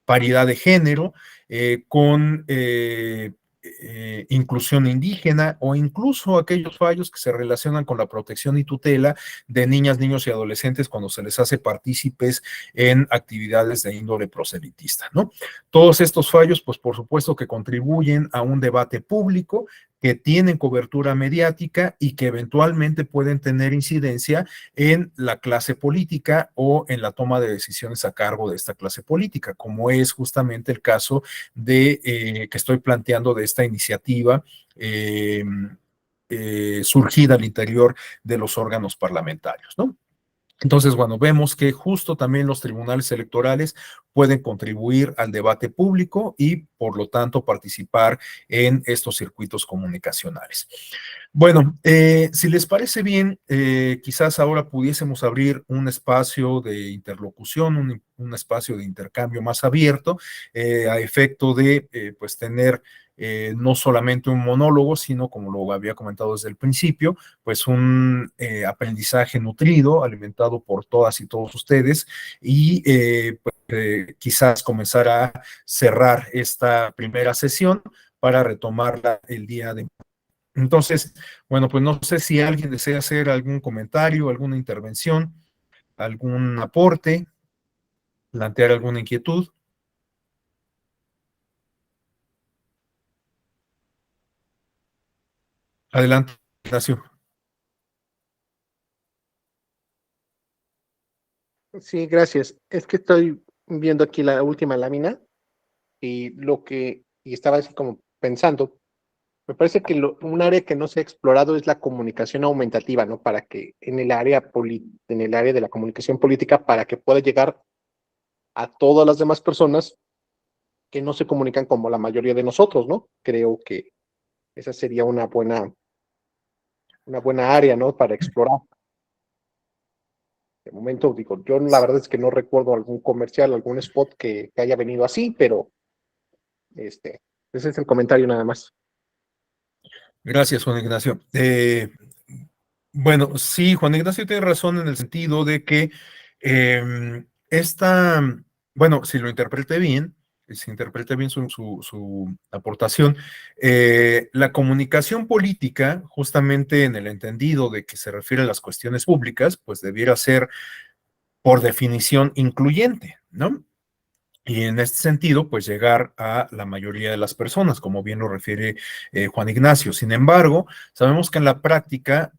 paridad de género, con inclusión indígena, o incluso aquellos fallos que se relacionan con la protección y tutela de niñas, niños y adolescentes cuando se les hace partícipes en actividades de índole proselitista, ¿no? Todos estos fallos, pues por supuesto que contribuyen a un debate público, que tienen cobertura mediática y que eventualmente pueden tener incidencia en la clase política o en la toma de decisiones a cargo de esta clase política, como es justamente el caso de que estoy planteando de esta iniciativa surgida al interior de los órganos parlamentarios, ¿no? Entonces, bueno, vemos que justo también los tribunales electorales pueden contribuir al debate público y, por lo tanto, participar en estos circuitos comunicacionales. Bueno, si les parece bien, quizás ahora pudiésemos abrir un espacio de interlocución, un espacio de intercambio más abierto, a efecto de pues tener no solamente un monólogo, sino, como lo había comentado desde el principio, pues un aprendizaje nutrido, alimentado por todas y todos ustedes, y pues, quizás comenzar a cerrar esta primera sesión para retomarla el día de... Entonces, bueno, pues no sé si alguien desea hacer algún comentario, alguna intervención, algún aporte, plantear alguna inquietud. Adelante, Ignacio. Sí, gracias. Es que estoy viendo aquí la última lámina y estaba así como pensando, me parece que un área que no se ha explorado es la comunicación aumentativa, ¿no? Para que en el área de la comunicación política, para que pueda llegar a todas las demás personas que no se comunican como la mayoría de nosotros, ¿no? Creo que esa sería una buena área, ¿no? Para explorar. De momento, digo, yo la verdad es que no recuerdo algún comercial, algún spot que haya venido así, pero ese es el comentario nada más. Gracias, Juan Ignacio. Bueno, sí, Juan Ignacio tiene razón en el sentido de que esta, bueno, si lo interprete bien, si interprete bien su aportación, la comunicación política, justamente en el entendido de que se refiere a las cuestiones públicas, pues debiera ser, por definición, incluyente, ¿no? Y en este sentido, pues llegar a la mayoría de las personas, como bien lo refiere Juan Ignacio. Sin embargo, sabemos que en la práctica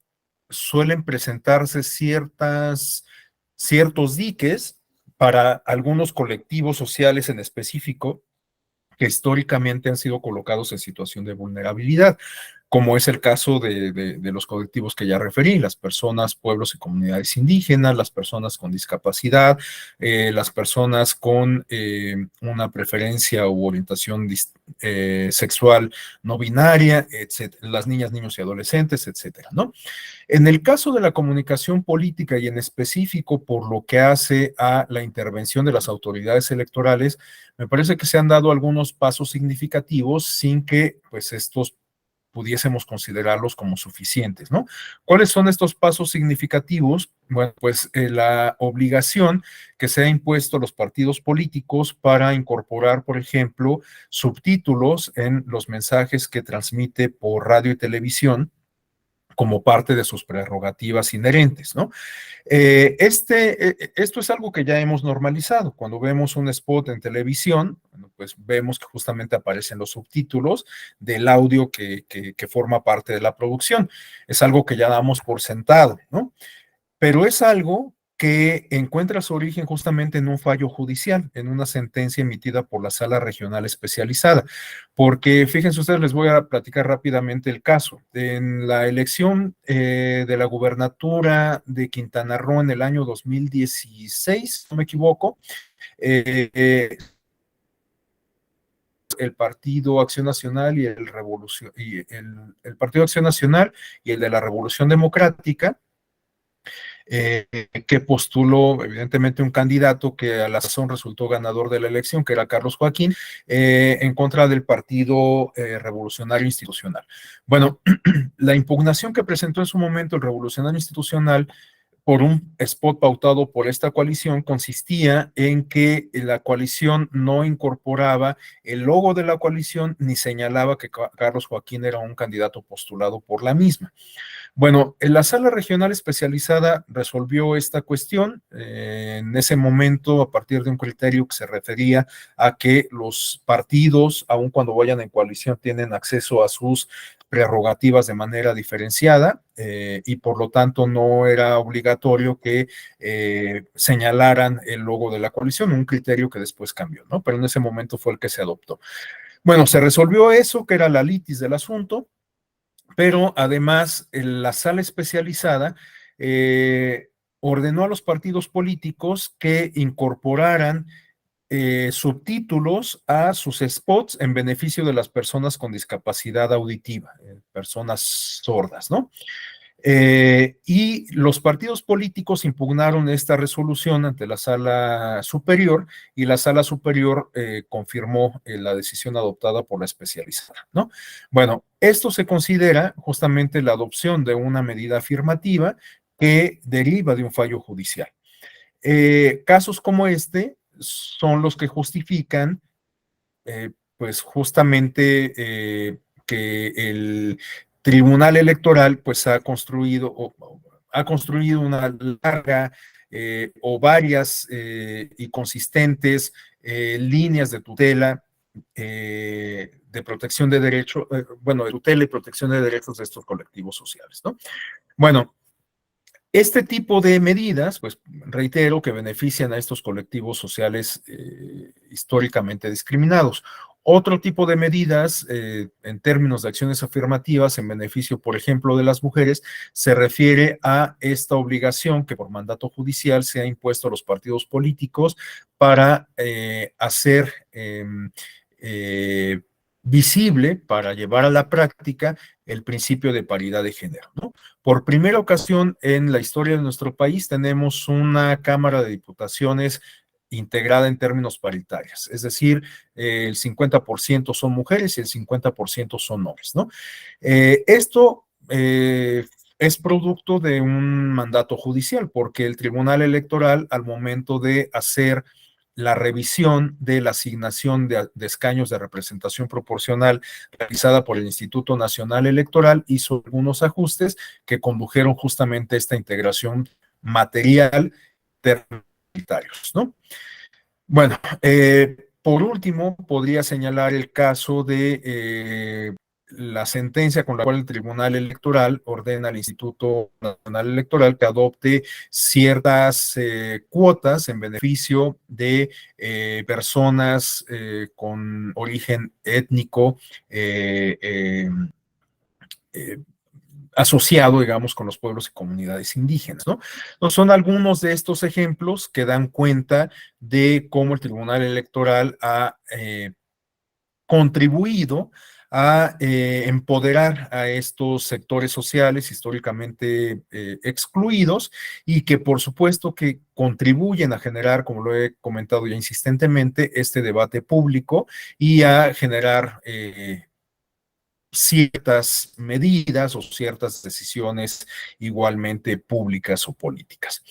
suelen presentarse ciertos diques para algunos colectivos sociales en específico que históricamente han sido colocados en situación de vulnerabilidad, como es el caso de los colectivos que ya referí, las personas, pueblos y comunidades indígenas, las personas con discapacidad, las personas con una preferencia u orientación sexual no binaria, etcétera, las niñas, niños y adolescentes, etcétera, ¿no? En el caso de la comunicación política y en específico por lo que hace a la intervención de las autoridades electorales, me parece que se han dado algunos pasos significativos sin que pues estos pudiésemos considerarlos como suficientes, ¿no? ¿Cuáles son estos pasos significativos? Bueno, pues la obligación que se ha impuesto a los partidos políticos para incorporar, por ejemplo, subtítulos en los mensajes que transmite por radio y televisión como parte de sus prerrogativas inherentes, ¿no? Esto es algo que ya hemos normalizado. Cuando vemos un spot en televisión, bueno, pues vemos que justamente aparecen los subtítulos del audio que forma parte de la producción. Es algo que ya damos por sentado, ¿no? Pero es algo que encuentra su origen justamente en un fallo judicial, en una sentencia emitida por la Sala Regional Especializada. Porque fíjense ustedes, les voy a platicar rápidamente el caso. En la elección de la gubernatura de Quintana Roo en el año 2016, no me equivoco, el Partido Acción Nacional y el Partido Acción Nacional y el de la Revolución Democrática, que postuló evidentemente un candidato que a la sazón resultó ganador de la elección, que era Carlos Joaquín, en contra del Partido Revolucionario Institucional. Bueno, la impugnación que presentó en su momento el Revolucionario Institucional por un spot pautado por esta coalición consistía en que la coalición no incorporaba el logo de la coalición ni señalaba que Carlos Joaquín era un candidato postulado por la misma. Bueno, la sala regional especializada resolvió esta cuestión en ese momento a partir de un criterio que se refería a que los partidos, aun cuando vayan en coalición, tienen acceso a sus prerrogativas de manera diferenciada y por lo tanto no era obligatorio que señalaran el logo de la coalición, un criterio que después cambió, ¿no? Pero en ese momento fue el que se adoptó. Bueno, se resolvió eso, que era la litis del asunto, pero además la sala especializada ordenó a los partidos políticos que incorporaran subtítulos a sus spots en beneficio de las personas con discapacidad auditiva, personas sordas, ¿no? Y los partidos políticos impugnaron esta resolución ante la Sala Superior y la Sala Superior confirmó la decisión adoptada por la especializada, ¿no? Bueno, esto se considera justamente la adopción de una medida afirmativa que deriva de un fallo judicial. Casos como este son los que justifican, pues justamente que el Tribunal Electoral pues ha construido una larga o varias y consistentes líneas de tutela de protección de derechos, de tutela y protección de derechos de estos colectivos sociales, ¿no? Bueno, este tipo de medidas, pues reitero, que benefician a estos colectivos sociales históricamente discriminados. Otro tipo de medidas, en términos de acciones afirmativas en beneficio, por ejemplo, de las mujeres, se refiere a esta obligación que por mandato judicial se ha impuesto a los partidos políticos para hacer visible, para llevar a la práctica el principio de paridad de género, ¿no? Por primera ocasión en la historia de nuestro país tenemos una Cámara de Diputaciones integrada en términos paritarios, es decir, el 50% son mujeres y el 50% son hombres, ¿no? Esto es producto de un mandato judicial, porque el Tribunal Electoral, al momento de hacer la revisión de la asignación de escaños de representación proporcional realizada por el Instituto Nacional Electoral, hizo algunos ajustes que condujeron justamente a esta integración material de paritarios, ¿no? Bueno, por último, podría señalar el caso de la sentencia con la cual el Tribunal Electoral ordena al Instituto Nacional Electoral que adopte ciertas cuotas en beneficio de personas con origen étnico asociado, digamos, con los pueblos y comunidades indígenas, ¿no? Entonces, son algunos de estos ejemplos que dan cuenta de cómo el Tribunal Electoral ha contribuido a empoderar a estos sectores sociales históricamente excluidos y que por supuesto que contribuyen a generar, como lo he comentado ya insistentemente, este debate público y a generar ciertas medidas o ciertas decisiones igualmente públicas o políticas.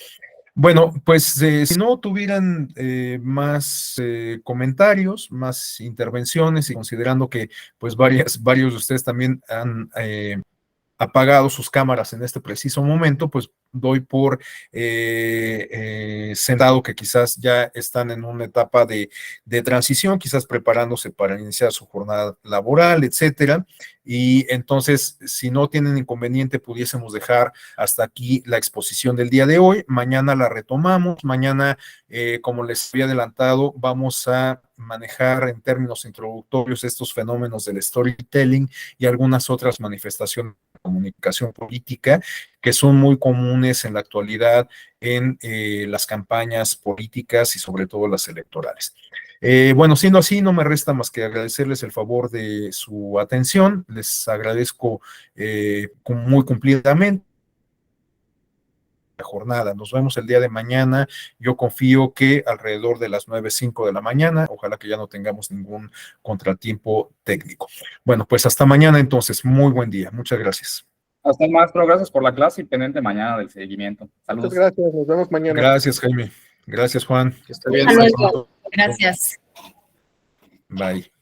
Bueno, pues si no tuvieran más comentarios, más intervenciones y considerando que pues varios de ustedes también han apagado sus cámaras en este preciso momento, pues doy por sentado que quizás ya están en una etapa de transición, quizás preparándose para iniciar su jornada laboral, etcétera. Y entonces, si no tienen inconveniente, pudiésemos dejar hasta aquí la exposición del día de hoy. Mañana la retomamos. Mañana, como les había adelantado, vamos a manejar en términos introductorios estos fenómenos del storytelling y algunas otras manifestaciones de comunicación política que son muy comunes en la actualidad en las campañas políticas y sobre todo las electorales. Bueno, siendo así, no me resta más que agradecerles el favor de su atención. Les agradezco muy cumplidamente la jornada. Nos vemos el día de mañana. Yo confío que alrededor de las 9:05 de la mañana, ojalá que ya no tengamos ningún contratiempo técnico. Bueno, pues hasta mañana entonces. Muy buen día. Muchas gracias. Hasta el maestro, gracias por la clase y pendiente mañana del seguimiento. Saludos. Muchas gracias, nos vemos mañana. Gracias, Jaime. Gracias, Juan. Que esté bien. Hasta luego. Gracias. Bye.